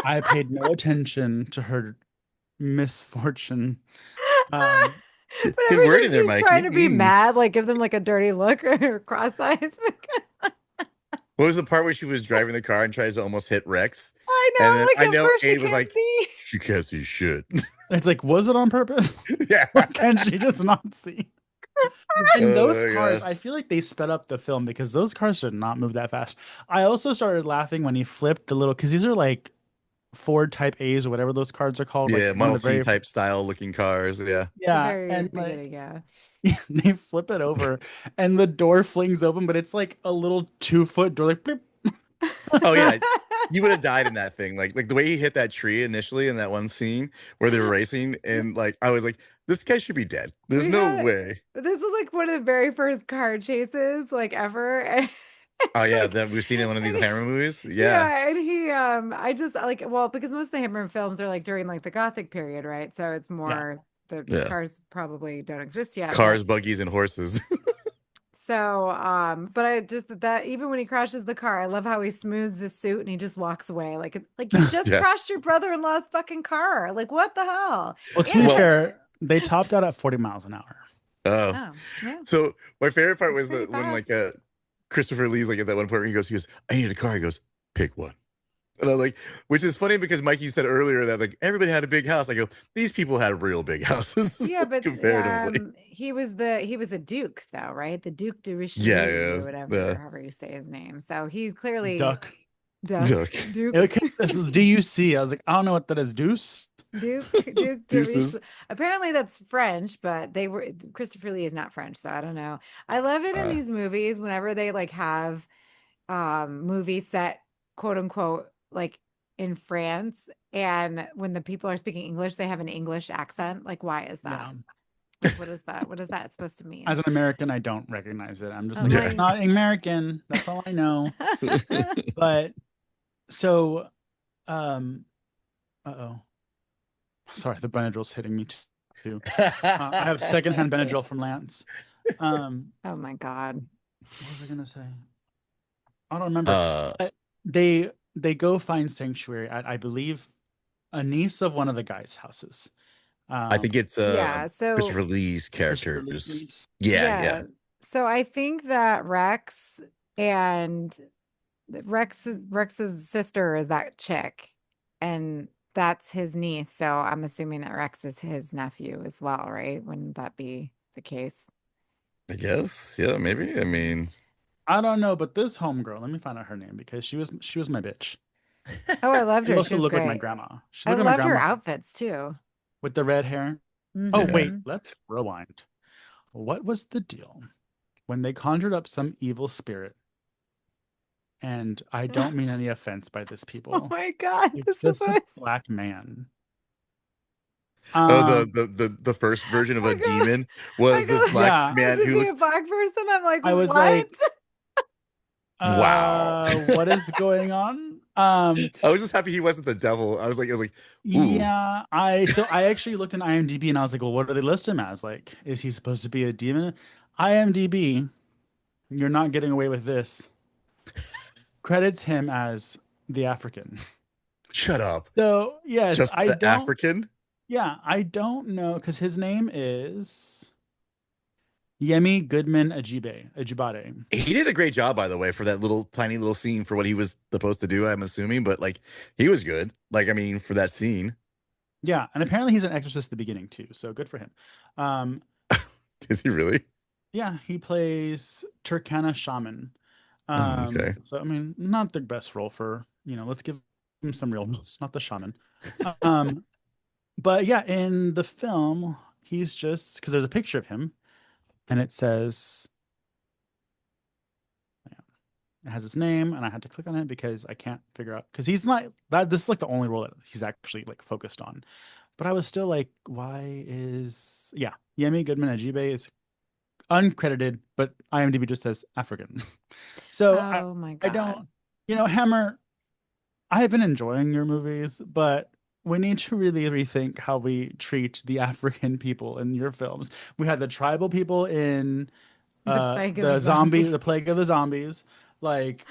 I paid no attention to her misfortune. but Good every wording time there, she's Mikey. trying to be Mm. mad, like give them like a dirty look or cross eyes. What was the part where she was driving the car and tries to almost hit Rex? I know, And then like I at know first she Aid was can't like, see. she can't see shit. It's like, was it on purpose? Yeah. Or can she just not see? And Oh those my cars, God. I feel like they sped up the film because those cars should not move that fast. I also started laughing when he flipped the little, because these are like Ford Type A's or whatever those cars are called. Yeah, Like one Model of the T very, type style looking cars. Yeah. The yeah, very and beginning, like yeah. they flip it over, and the door flings open, but it's like a little 2-foot door, like. Bleep. Oh yeah. You would have died in that thing. Like the way he hit that tree initially in that one scene where they were racing, and like I was like, this guy should be dead. There's We no had- way. This is like one of the very first car chases like ever. Oh yeah, Like, that we've seen in one of these and he- Hammer movies. Yeah. and he I just like, well, because most of the Hammer films are like during like the Gothic period, right? So it's more the Yeah. cars probably don't exist yet. Cars, buggies, and horses. So, but I just that even when he crashes the car, I love how he smooths his suit and he just walks away. Like you just Yeah. crashed your brother-in-law's fucking car. Like, what the hell? Well, to be And- fair, they topped out at 40 miles an hour. Oh. Oh, yeah. So my favorite part That's was pretty when like fast. Christopher Lee's like at that one point where he goes, I need a car. He goes, pick one. And I was like, which is funny because Mikey said earlier that like everybody had a big house. I go, these people had real big houses. Yeah, but comparatively. he was a duke though, right? The Duke de Richelieu Yeah, or whatever, yeah. however you say his name. So he's clearly Duck. Duck. Duck. Duke. This is DUC. I was like, I don't know what that is. Deuce. Duke de Deuces. Richelieu. Apparently that's French, but Christopher Lee is not French, so I don't know. I love it in these movies whenever they like have movies set quote unquote like in France, and when the people are speaking English, they have an English accent. Like, why is that? Yeah. What is that? What is that supposed to mean? As an American, I don't recognize it. I'm just I'm like, like- it's not American. That's all I know. But so, uh-oh. Sorry, the Benadryl's hitting me too. I have secondhand Benadryl from Lance. Oh my God. What was I gonna say? I don't remember. Uh, They go find sanctuary at, I believe, a niece of one of the guys' houses. I think it's Yeah, so Christopher Lee's Christopher characters. Lee's niece. Yeah. So I think that Rex and Rex's sister is that chick, and that's his niece. So I'm assuming that Rex is his nephew as well, right? Wouldn't that be the case? I guess. Yeah, maybe. I mean, I don't know, but this homegirl, let me find out her name because she was my bitch. Oh, I loved She her. also She was looked like my great. grandma. She I looked like my loved her grandma outfits too. with the red hair. Oh, wait, Mhm. let's rewind. What was the deal when they conjured up some evil spirit? And I don't mean any offense by this Oh people. my God, It's this is just a what black man. oh, Um, the first version of I a go- demon was I this go- black Yeah. man Is who he a looked. black person? I'm like, I was what? like, Wow. what is going on? I was just happy he wasn't the devil. I was like, ooh. Yeah, I actually looked in IMDb and I was like, well, what do they list him as? Like, is he supposed to be a demon? IMDb, you're not getting away with this. Credits him as the African. Shut up. So yes, Just I the don't. African. Yeah, I don't know because his name is Yemi Goodman Ajibade. He did a great job, by the way, for that little tiny little scene for what he was supposed to do. I'm assuming, but like he was good. Like I mean, for that scene, Yeah, and apparently he's an exorcist at the beginning too, so good for him. Um, is he really? yeah, he plays Turkana Shaman. Oh, okay. So I mean, not the best role for, let's give him some real roles, not the shaman. Um, but yeah, in the film, he's just because there's a picture of him and it says, yeah, it has his name, and I had to click on it because I can't figure out because he's not that this is like the only role that he's actually like focused on. But I was still like, why is yeah, Yemi Goodman Ajibe is uncredited, but IMDb just says African. So Oh my I don't, God. Hammer, I have been enjoying your movies, but we need to really rethink how we treat the African people in your films. We had the tribal people in The plague of the zombie, zombies. the plague of the zombies. Like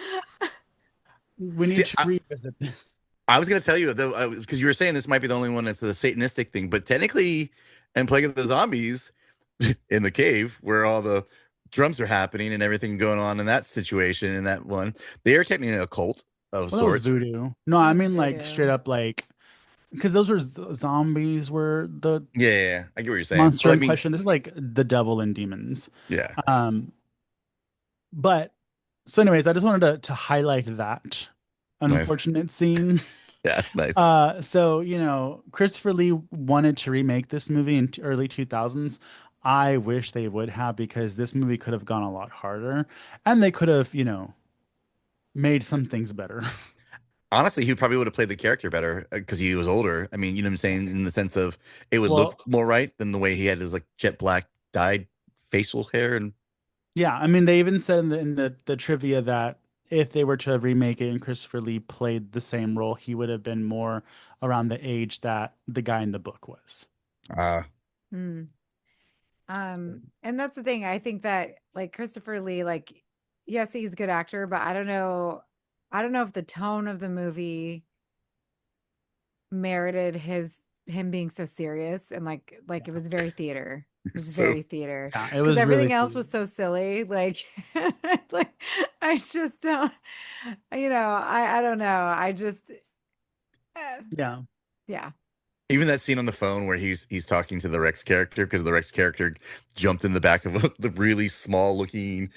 we See, need to revisit this. I was gonna tell you though, because you were saying this might be the only one that's the satanistic thing, but technically, in Plague of the Zombies, in the cave where all the drums are happening and everything going on in that situation in that one, they are technically a cult of Well, that was sorts. voodoo. No, That I was mean like voodoo. straight up like because those were zombies were the Yeah, I get what you're saying. monster Well, I in mean, question. This is like the devil and demons. yeah, Um, but so anyways, I just wanted to highlight that nice. unfortunate scene. Yeah, nice. So Christopher Lee wanted to remake this movie in early 2000s. I wish they would have because this movie could have gone a lot harder and they could have, made some things better. Honestly, he probably would have played the character better because he was older. I mean, you know what I'm saying? In the sense of it would look Well, more right than the way he had his like jet black dyed facial hair and yeah, I mean they even said in the trivia that if they were to remake it and Christopher Lee played the same role, he would have been more around the age that the guy in the book was. Hmm. And that's the thing. I think that like Christopher Lee, like, yes, he's a good actor, but I don't know. I don't know if the tone of the movie merited him being so serious and like it was very theater. It was so very theater Yeah, it because was really everything else cool. was so silly. Like, like I just don't, I don't know. I just, uh, Yeah. yeah. even that scene on the phone where he's talking to the Rex character because the Rex character jumped in the back of the really small looking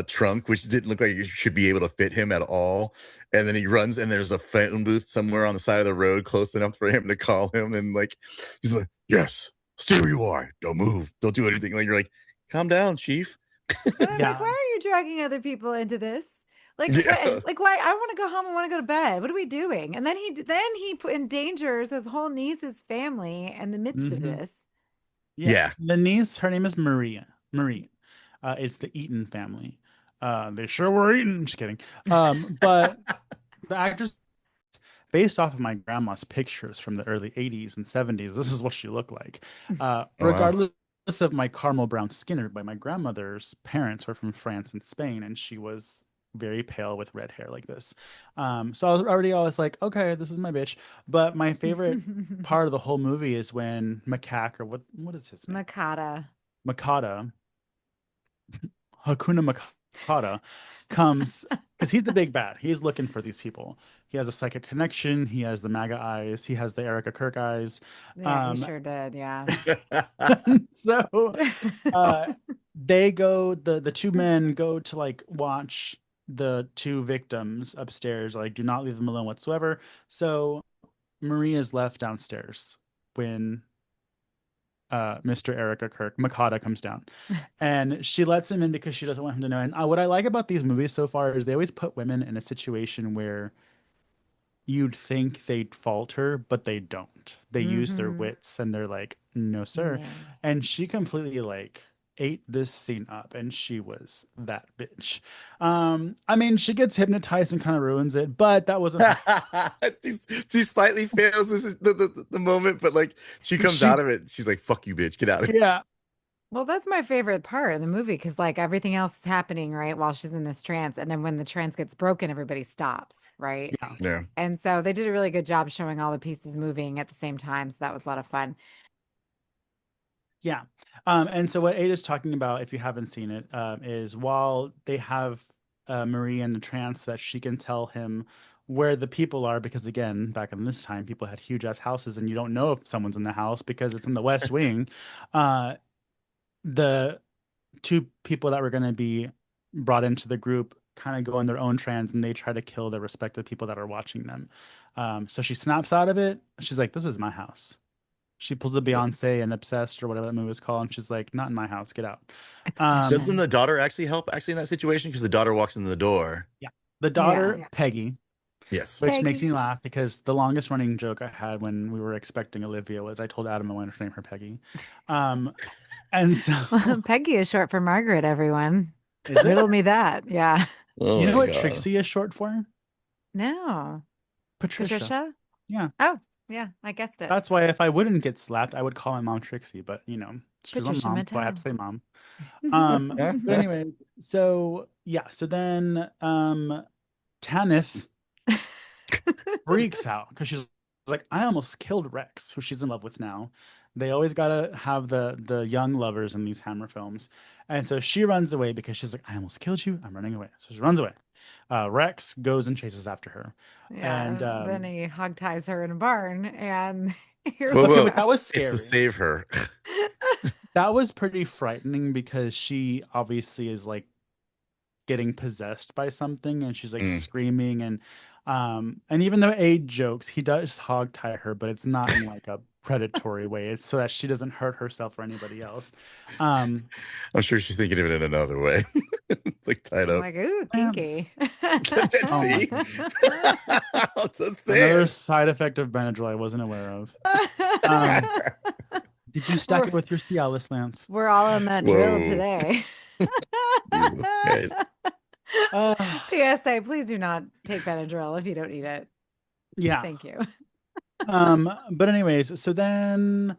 trunk, which didn't look like it should be able to fit him at all. And then he runs and there's a phone booth somewhere on the side of the road close enough for him to call him. And like he's like, yes, stay where you are. Don't move. Don't do anything. Like you're like, calm down, Chief. And I'm like, Yeah. why are you dragging other people into this? Like, Yeah. what? Like, why? I want to go home. I want to go to bed. What are we doing? And then he endangers his whole niece's family in the midst of Hmm. this. Yeah. Yes. The niece, her name is Maria. Marie. It's the Eaton family. They sure were eating. Just kidding. But the actress, based off of my grandma's pictures from the early 80s and 70s, this is what she looked like. Oh, wow. Regardless of my caramel brown skin, but my grandmother's parents were from France and Spain, and she was very pale with red hair like this. So I was already always like, okay, this is my bitch. But my favorite part of the whole movie is when Macaque, or what is his name? Makata. Makata, Hakuna Makata, comes because he's the big bad. He's looking for these people. He has a psychic connection. He has the MAGA eyes. He has the Erica Kirk eyes. Yeah, he sure did. Yeah. So uh, the two men go to like watch the two victims upstairs, like do not leave them alone whatsoever. So Maria is left downstairs when Mr. Erica Kirk, Makata, comes down. And she lets him in because she doesn't want him to know. And what I like about these movies so far is they always put women in a situation where you'd think they'd falter, but they don't. They use their Hmm. wits and they're like, no, sir. Yeah. And she completely like ate this scene up and she was that bitch. I mean, she gets hypnotized and kind of ruins it, but that wasn't her. she slightly fails. This is the moment, but like she comes She out of it. She's like, fuck you, bitch. Get out of here. yeah. Well, that's my favorite part of the movie because like everything else is happening, right, while she's in this trance. And then when the trance gets broken, everybody stops, right? Yeah. Yeah. And so they did a really good job showing all the pieces moving at the same time. So that was a lot of fun. Yeah. And so what Ada's talking about, if you haven't seen it, is while they have Marie in the trance that she can tell him where the people are, because again, back in this time, people had huge ass houses and you don't know if someone's in the house because it's in the West Wing. Uh, the two people that were going to be brought into the group kind of go in their own trance and they try to kill the respective people that are watching them. So she snaps out of it. She's like, "This is my house." She pulls a Beyonce and Obsessed or whatever that movie was called, and she's like, "Not in my house, get out." Obsession. Doesn't the daughter actually help in that situation? Because the daughter walks in the door. The daughter, Yeah. Peggy, Yes. which makes Peggy. me laugh because the longest running joke I had when we were expecting Olivia was I told Adam I wanted to name her Peggy. And so Peggy is short for Margaret, everyone. is it? Riddle me that. Yeah. Oh You know my what God. Trixie is short for? No. Patricia. Patricia? Yeah. Oh, yeah, I guessed it. That's why if I wouldn't get slapped, I would call my mom Trixie, but she's my Patricia mom, so I have to Mattel. say mom. But anyway, so yeah, so then Tanith freaks out because she's like, I almost killed Rex, who she's in love with now. They always gotta have the young lovers in these Hammer films, and so she runs away because she's like, I almost killed you. I'm running away. So she runs away. Rex goes and chases after her, and Yeah, then he hog ties her in a barn, and here Whoa, we okay, whoa. but that was It's scary. to save her. That was pretty frightening because she obviously is like getting possessed by something and she's like Mm. screaming and even though Aid jokes, he does hog tie her, but it's not in like a predatory way. It's so that she doesn't hurt herself or anybody else. I'm sure she's thinking of it in another way. It's like tied I'm up. like, ooh, Lance. kinky. See? Just Another saying. side effect of Benadryl I wasn't aware of. Did you stack it with your Cialis, Lance? We're all on that drill Whoa. today. Jesus Christ. PSA, please do not take Benadryl if you don't need it. Yeah. Thank you. But anyways, so then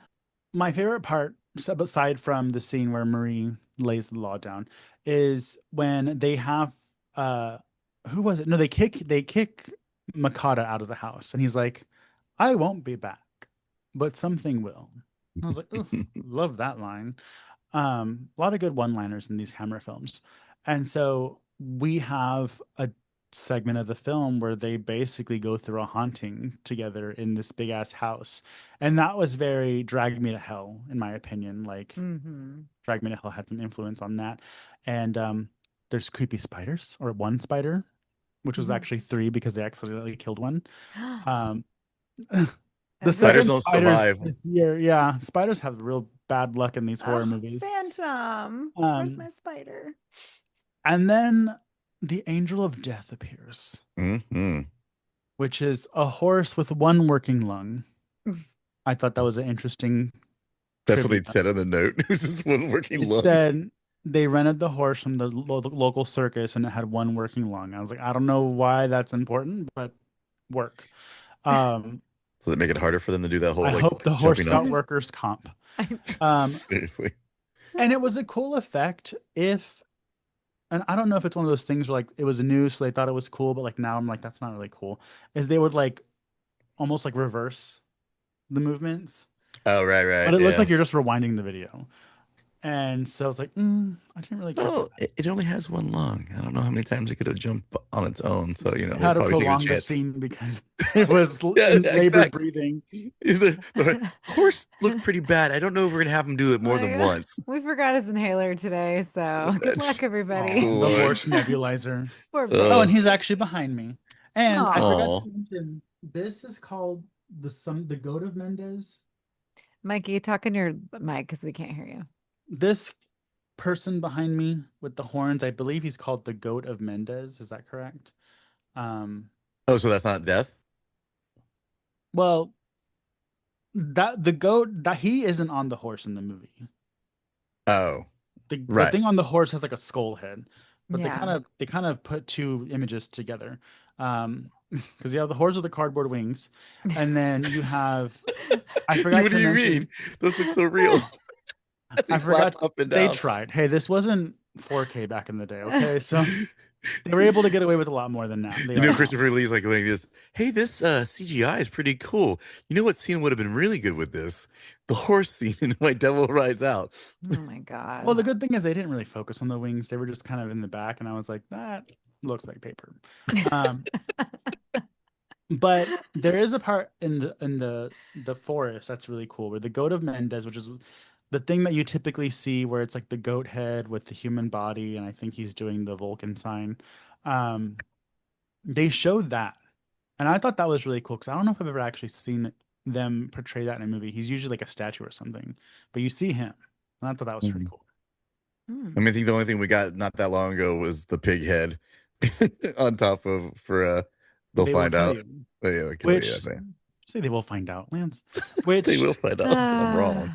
my favorite part, aside from the scene where Marie lays the law down, is when they have who was it? No, they kick Makata out of the house, and he's like, "I won't be back, but something will." And I was like, "Ooh, love that line." A lot of good one-liners in these Hammer films, and so we have a segment of the film where they basically go through a haunting together in this big ass house, and that was very Drag Me to Hell in my opinion. Like Mm-hmm. Drag Me to Hell had some influence on that, and there's creepy spiders, or one spider, which was Mhm. actually three because they accidentally killed one. Um, The Spiders second don't spiders survive. this year, yeah, spiders have real bad luck in these horror Oh, movies. Phantom. Where's Um, my spider? And then the Angel of Death appears, Mhm. which is a horse with one working lung. I thought that was an interesting. That's what trivia. they said on the note. It was this one working It lung. said they rented the horse from the local circus and it had one working lung. I was like, I don't know why that's important, but work. So they make it harder for them to do that whole I like hope the horse jumping got up. workers' comp. I- Seriously. And it was a cool effect and I don't know if it's one of those things where like it was new, so they thought it was cool, but like now I'm like, that's not really cool. Is they would like almost like reverse the movements, Oh, right. but it looks yeah. like you're just rewinding the video. And so I was like, I didn't really care. for Well, that. it only has one lung. I don't know how many times it could have jumped on its own. So, They they're had to probably taking a prolong the chance. scene because it was Yeah, in labor exactly. breathing. The horse looked pretty bad. I don't know if we're going to have him do it more than Oh, once. We forgot his inhaler today, so good That's- luck, everybody. Oh, the Lord. horse nebulizer. Poor Uh, baby. Oh, and he's actually behind me. And I forgot Aw. to mention, this is called the Goat of Mendez. Mikey, talk in your mic because we can't hear you. This person behind me with the horns, I believe he's called the Goat of Mendez. Is that correct? Oh, so that's not death? Well, that the goat that he isn't on the horse in the movie. Oh, The Right. thing on the horse has like a skull head, but Yeah. they kind of put two images together. Because you have the horse with the cardboard wings, and then you have I forgot what to do you mention mean? Those look so real. As he I flopped forgot up and they down. tried. Hey, this wasn't 4K back in the day, okay? So they were able to get away with a lot more than now. They You are know, now. Christopher Lee's like this. Hey, this CGI is pretty cool. You know what scene would have been really good with this? The horse scene in My Devil Rides Out. Oh my God. Well, the good thing is they didn't really focus on the wings. They were just kind of in the back, and I was like, that looks like paper. Um, but there is a part in the forest that's really cool where the goat of Mendes, which is the thing that you typically see where it's like the goat head with the human body, and I think he's doing the Vulcan sign. Um, they showed that, and I thought that was really cool because I don't know if I've ever actually seen them portray that in a movie. He's usually like a statue or something, but you see him, and I thought that was pretty Mhm. cool. Hmm. I mean, I think the only thing we got not that long ago was the pig head on top of for they'll They will find kill out. you. Oh, yeah, kill you, Which I think. say they will find out, Lance. They Which will find out. I'm wrong.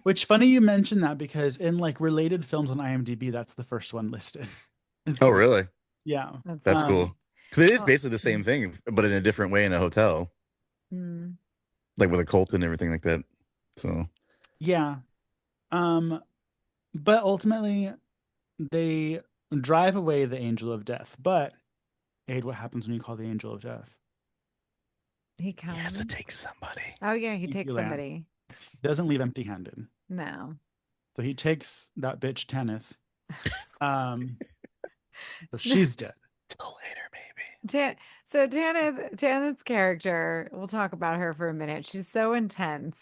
which funny you mentioned that because in like related films on IMDb, that's the first one listed. Is the Oh, goat. really? Yeah. That's That's funny. cool. Because it is Oh, basically the same thing, but in a different way in a hotel, mm. like with a cult and everything like that. So, Yeah. Um, but ultimately they drive away the angel of death. But Aid, what happens when you call the angel of death? He he has to comes. take somebody. Oh yeah, he Thank takes you, Lance. somebody. He doesn't leave empty-handed. No. So he takes that bitch Tanith. Um, so she's dead. Till later, maybe. So Tanith's character, we'll talk about her for a minute. She's so intense.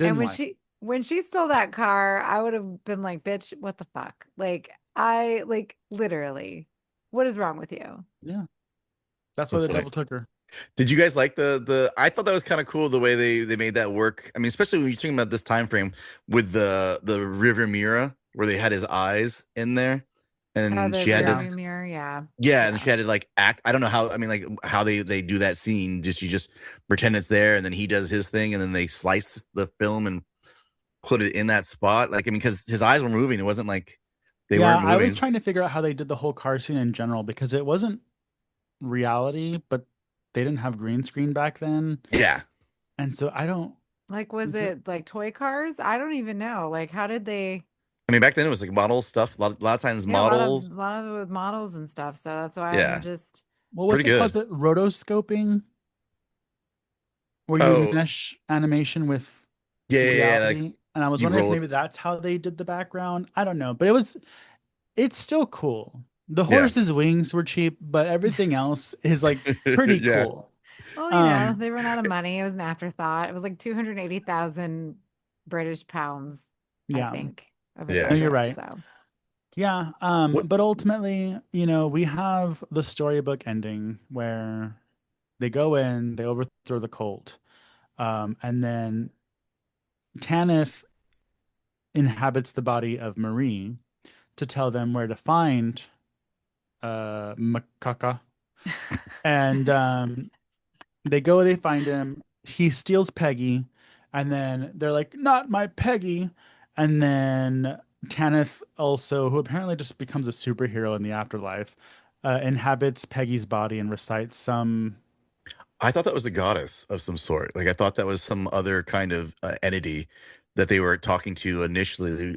And Didn't like. when she stole that car, I would have been like, bitch, what the fuck? Like I like literally, what is wrong with you? Yeah. That's why That's the funny. devil took her. Did you guys like the I thought that was kind of cool the way they made that work. I mean, especially when you're talking about this time frame with the river mirror where they had his eyes in there Oh, and the she had to Yeah. rearview mirror, yeah. yeah, and Yeah. she had to like act. I don't know how, I mean, like how they do that scene. Just you just pretend it's there and then he does his thing and then they slice the film and put it in that spot. Like, I mean, because his eyes were moving. It wasn't like they Yeah, weren't I was moving. trying to figure out how they did the whole car scene in general because it wasn't reality, but they didn't have green screen back then. Yeah. And so I don't Like, was is it it like toy cars? I don't even know. Like, how did they? I mean, back then it was like model stuff. A lot of times Yeah, models. a lot of it with models and stuff. So that's why I'm Yeah. just. well, what's Pretty it called? good. Is it rotoscoping where you Oh, mesh animation with yeah. Like reality? And I was you wondering if roll. maybe that's how they did the background. I don't know, but it's still cool. The Yeah. horse's wings were cheap, but everything else is like pretty Yeah. cool. Well, Um, they ran out of money. It was an afterthought. It was like 280,000 British pounds, I yeah. think, of a Yeah. No, you're budget. right. So, Yeah, What but ultimately, we have the storybook ending where they go in, they overthrow the cult, and then Tanith inhabits the body of Marie to tell them where to find Makaka, and they go, they find him. He steals Peggy, and then they're like, "Not my Peggy," and then Tanith also, who apparently just becomes a superhero in the afterlife, inhabits Peggy's body and recites some. I thought that was a goddess of some sort. Like I thought that was some other kind of entity that they were talking to initially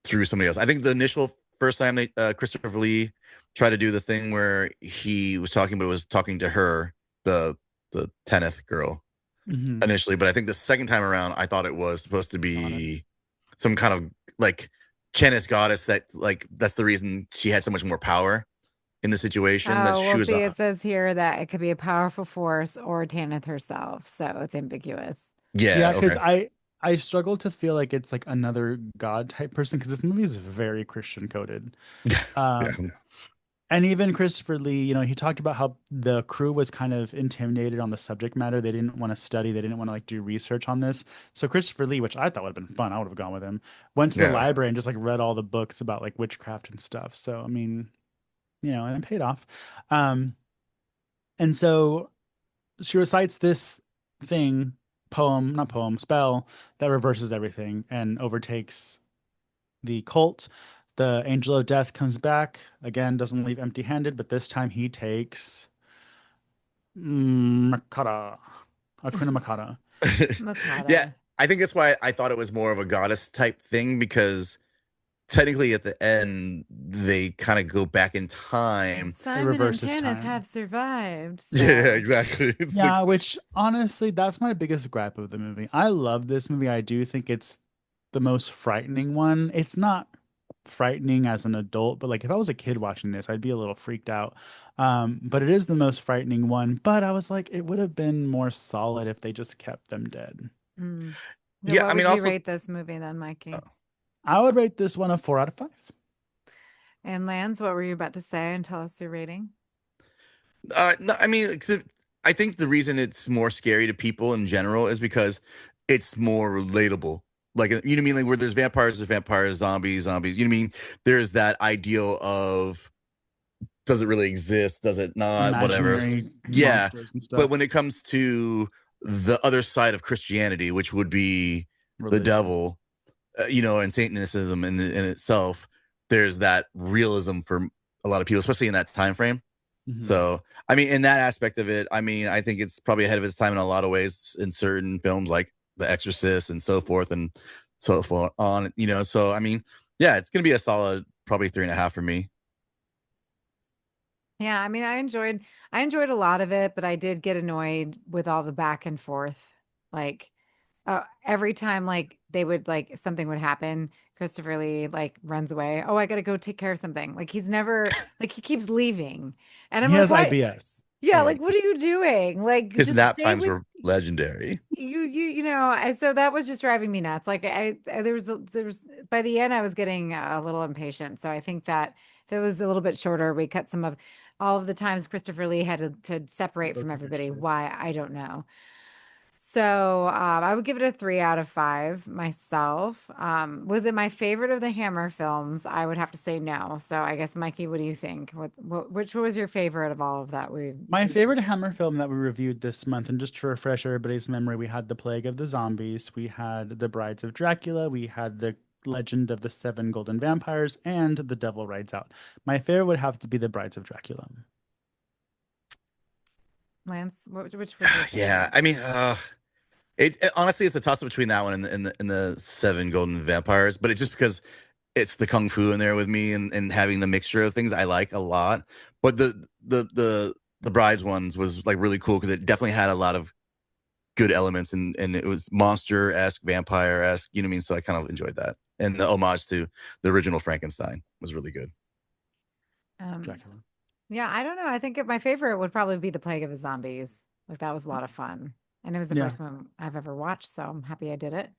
through somebody else. I think the initial first time they Christopher Lee tried to do the thing where he was talking, but was talking to her, the Teneth girl Mhm, initially. But I think the second time around, I thought it was supposed to goddess. be some kind of like Chennis goddess that like that's the reason she had so much more power in the situation that oh, she well, was see, it says here that it could be a powerful force or Tanith herself. So it's ambiguous. Yeah, yeah, because okay. I struggle to feel like it's like another god type person because this movie is very Christian coded. Yeah. Um, And even Christopher Lee, he talked about how the crew was kind of intimidated on the subject matter. They didn't want to study, they didn't want to like do research on this. So Christopher Lee, which I thought would have been fun, I would have gone with him, went to the Yeah. library and just like read all the books about like witchcraft and stuff. So I mean, and it paid off. Um, and so she recites this thing, poem, not poem, spell that reverses everything and overtakes the cult. The angel of death comes back again, doesn't leave empty handed, but this time he takes Makata, Akuna Makata. Yeah, Makata. I think that's why I thought it was more of a goddess type thing, because technically at the end they kind of go back in time. Simon and reverses Kenneth time. have survived. Yeah, So exactly. It's like, Yeah, which honestly, that's my biggest gripe of the movie. I love this movie. I do think it's the most frightening one. It's not frightening as an adult, but like if I was a kid watching this, I'd be a little freaked out. But it is the most frightening one. But I was like, it would have been more solid if they just kept them dead. mm. So yeah, what I would mean, you also, rate this movie then, Mikey? I would rate this one a 4 out of 5. And Lance, what were you about to say and tell us your rating? no, I mean, I think the reason it's more scary to people in general is because it's more relatable. Like, you know what I mean? Like, where there's vampires, zombies, zombies. You know what I mean? There's that ideal of, does it really exist? Does it not? Whatever. Imaginary Yeah. monsters and But stuff. when it comes to the other side of Christianity, which would be the Religion. devil, and Satanism in itself, there's that realism for a lot of people, especially in that time frame. Mhm. So, I mean, in that aspect of it, I mean, I think it's probably ahead of its time in a lot of ways in certain films like The Exorcist and so forth and so forth on, So, I mean, yeah, it's going to be a solid, probably 3.5 for me. Yeah, I mean, I enjoyed a lot of it, but I did get annoyed with all the back and forth. Like, every time like they would like something would happen, Christopher Lee like runs away. Oh, I gotta go take care of something. Like he's never like he keeps leaving. And I'm He like, has what? IBS. Yeah, Like, like what are you doing? Like His just nap stay times with were legendary. so that was just driving me nuts. Like there was by the end I was getting a little impatient. So I think that if it was a little bit shorter, we cut some of all of the times Christopher Lee had to separate go from to the everybody. shore. Why? I don't know. So I would give it a 3 out of 5 myself. Was it my favorite of the Hammer films? I would have to say no. So I guess Mikey, what do you think? Which was your favorite of all of that? My favorite Hammer film that we reviewed this month, and just to refresh everybody's memory, we had The Plague of the Zombies, we had The Brides of Dracula, we had The Legend of the Seven Golden Vampires, and The Devil Rides Out. My favorite would have to be The Brides of Dracula. Lance, which was your Yeah, favorite? I mean, honestly, it's a toss up between that one and the Seven Golden Vampires, but it's just because it's the kung fu in there with me, and having the mixture of things I like a lot. But the Brides ones was like really cool because it definitely had a lot of good elements, and it was monster-esque, vampire-esque, you know what I mean? So I kind of enjoyed that. And the homage to the original Frankenstein was really good. Dracula. Yeah, I don't know. I think my favorite would probably be The Plague of the Zombies. Like that was a lot of fun. And it was the Yeah. first one I've ever watched, so I'm happy I did it.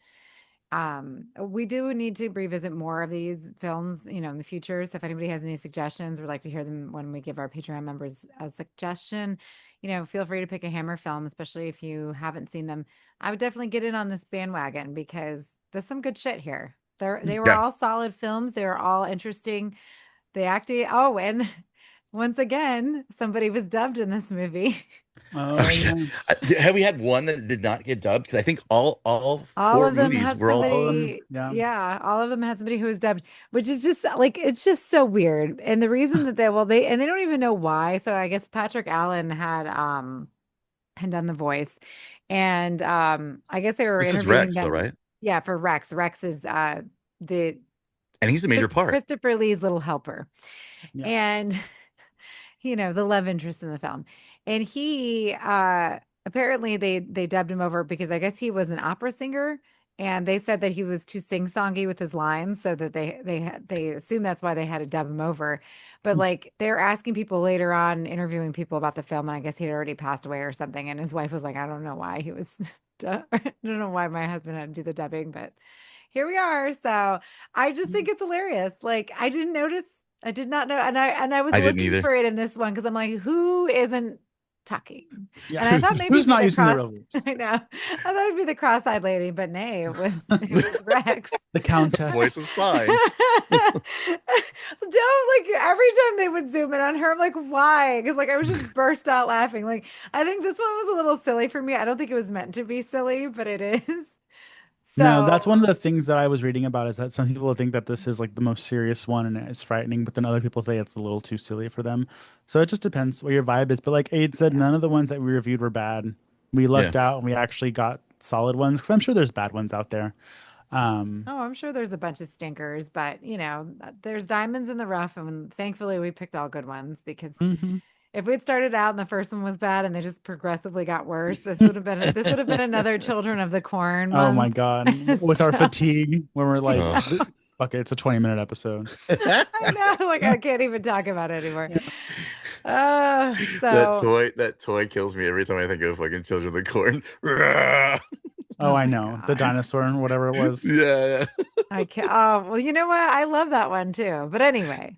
We do need to revisit more of these films, in the future. So if anybody has any suggestions, we'd like to hear them when we give our Patreon members a suggestion. Feel free to pick a Hammer film, especially if you haven't seen them. I would definitely get in on this bandwagon because there's some good shit here. They were Yeah. all solid films. They were all interesting. They acted. Oh, and once again, somebody was dubbed in this movie. Oh, Okay. yes. Have we had one that did not get dubbed? Because I think all All four of them movies had were all. All of them, somebody, yeah. yeah, all of them had somebody who was dubbed, which is just like it's just so weird. And the reason that they don't even know why. So I guess Patrick Allen had done the voice. And I guess they were This is interviewing Rex, though, them. right? Yeah, for Rex. Rex is the And he's a major part. Christopher Lee's little helper. Yeah. And the love interest in the film. And he apparently they dubbed him over because I guess he was an opera singer, and they said that he was too sing-songy with his lines, so that they assume that's why they had to dub him over. But like they're asking people later on, interviewing people about the film, and I guess he'd already passed away or something, and his wife was like, I don't know why he was I don't know why my husband had to do the dubbing, but here we are. So I just think it's hilarious. Like I didn't notice, I did not know, and I was I didn't looking either. for it in this one because I'm like, who isn't talking? Yeah. And I thought maybe Who's it'd be not the using their cross. real voice? I know. I thought it'd be the cross-eyed lady, but nay, it was Rex. The Countess. Voice was fine. Don't like every time they would zoom in on her, I'm like, why? Because like I was just burst out laughing. Like I think this one was a little silly for me. I don't think it was meant to be silly, but it is. No, that's So one of the things that I was reading about, is that some people think that this is like the most serious one and it's frightening, but then other people say it's a little too silly for them. So it just depends what your vibe is. But like Aid said, none of the ones that we reviewed were bad. We lucked out and we actually got solid ones because I'm sure there's bad ones out there. Oh, I'm sure there's a bunch of stinkers, but there's diamonds in the rough, and thankfully we picked all good ones because Mhm. if we'd started out and the first one was bad and they just progressively got worse, this would have been another Children of the Corn Oh my month. God. With our So- fatigue, when we're like, Ugh. fuck it, it's a 20-minute episode. I know, like I can't even talk about it anymore. that So toy kills me every time I think of fucking Children of the Corn. Oh, I my know. The God. dinosaur and whatever it was. Yeah. I can't. Oh, well, you know what? I love that one too. But anyway,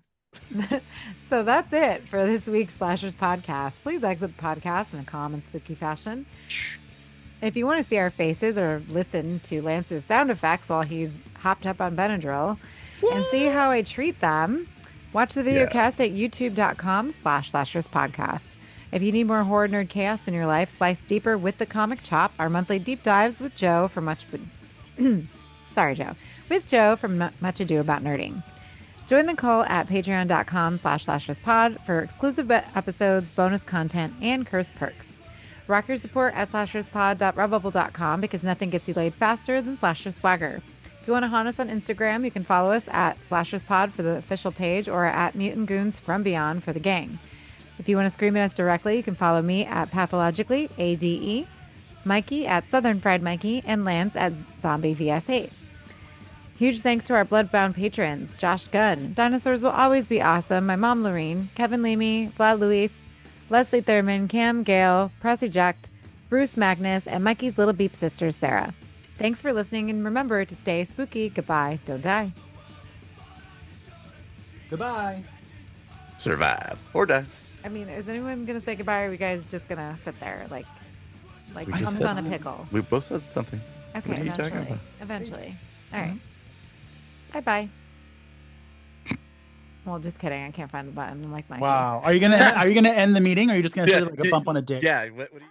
so that's it for this week's Slashers podcast. Please exit the podcast in a calm and spooky fashion. If you want to see our faces or listen to Lance's sound effects while he's hopped up on Benadryl and see how I treat them, watch the video Yeah. cast at youtube.com/Slashers podcast. If you need more horror nerd chaos in your life, slice deeper with the Comic Chop, our monthly deep dives with Joe from Much Ado About Nerding. Join the call at patreon.com/slasherspod for exclusive episodes, bonus content, and curse perks. Rock your support at slasherspod.redbubble.com because nothing gets you laid faster than Slasher Swagger. If you want to haunt us on Instagram, you can follow us at slasherspod for the official page or at Mutant Goons from Beyond for the gang. If you want to scream at us directly, you can follow me at Pathologically, ADE, Mikey at Southern Fried Mikey, and Lance at Zombie VS8. Huge thanks to our Bloodbound patrons, Josh Gunn, Dinosaurs Will Always Be Awesome, my mom Lorene, Kevin Leamy, Vlad Luis, Leslie Thurman, Cam Gale, Press Eject, Bruce Magnus, and Mikey's little beep sister, Sarah. Thanks for listening, and remember to stay spooky. Goodbye. Don't die. Goodbye. Survive or die. I mean, is anyone going to say goodbye, or are you guys just going to sit there like We just thumbs said- on a pickle? We both said something. Okay, What are you talking eventually. about? Eventually. All right. Bye-bye. Well, just kidding. I can't find the button. I'm like Mikey. Wow. Are you gonna end the meeting or are you just gonna say like a bump on a dick? Yeah. What do you?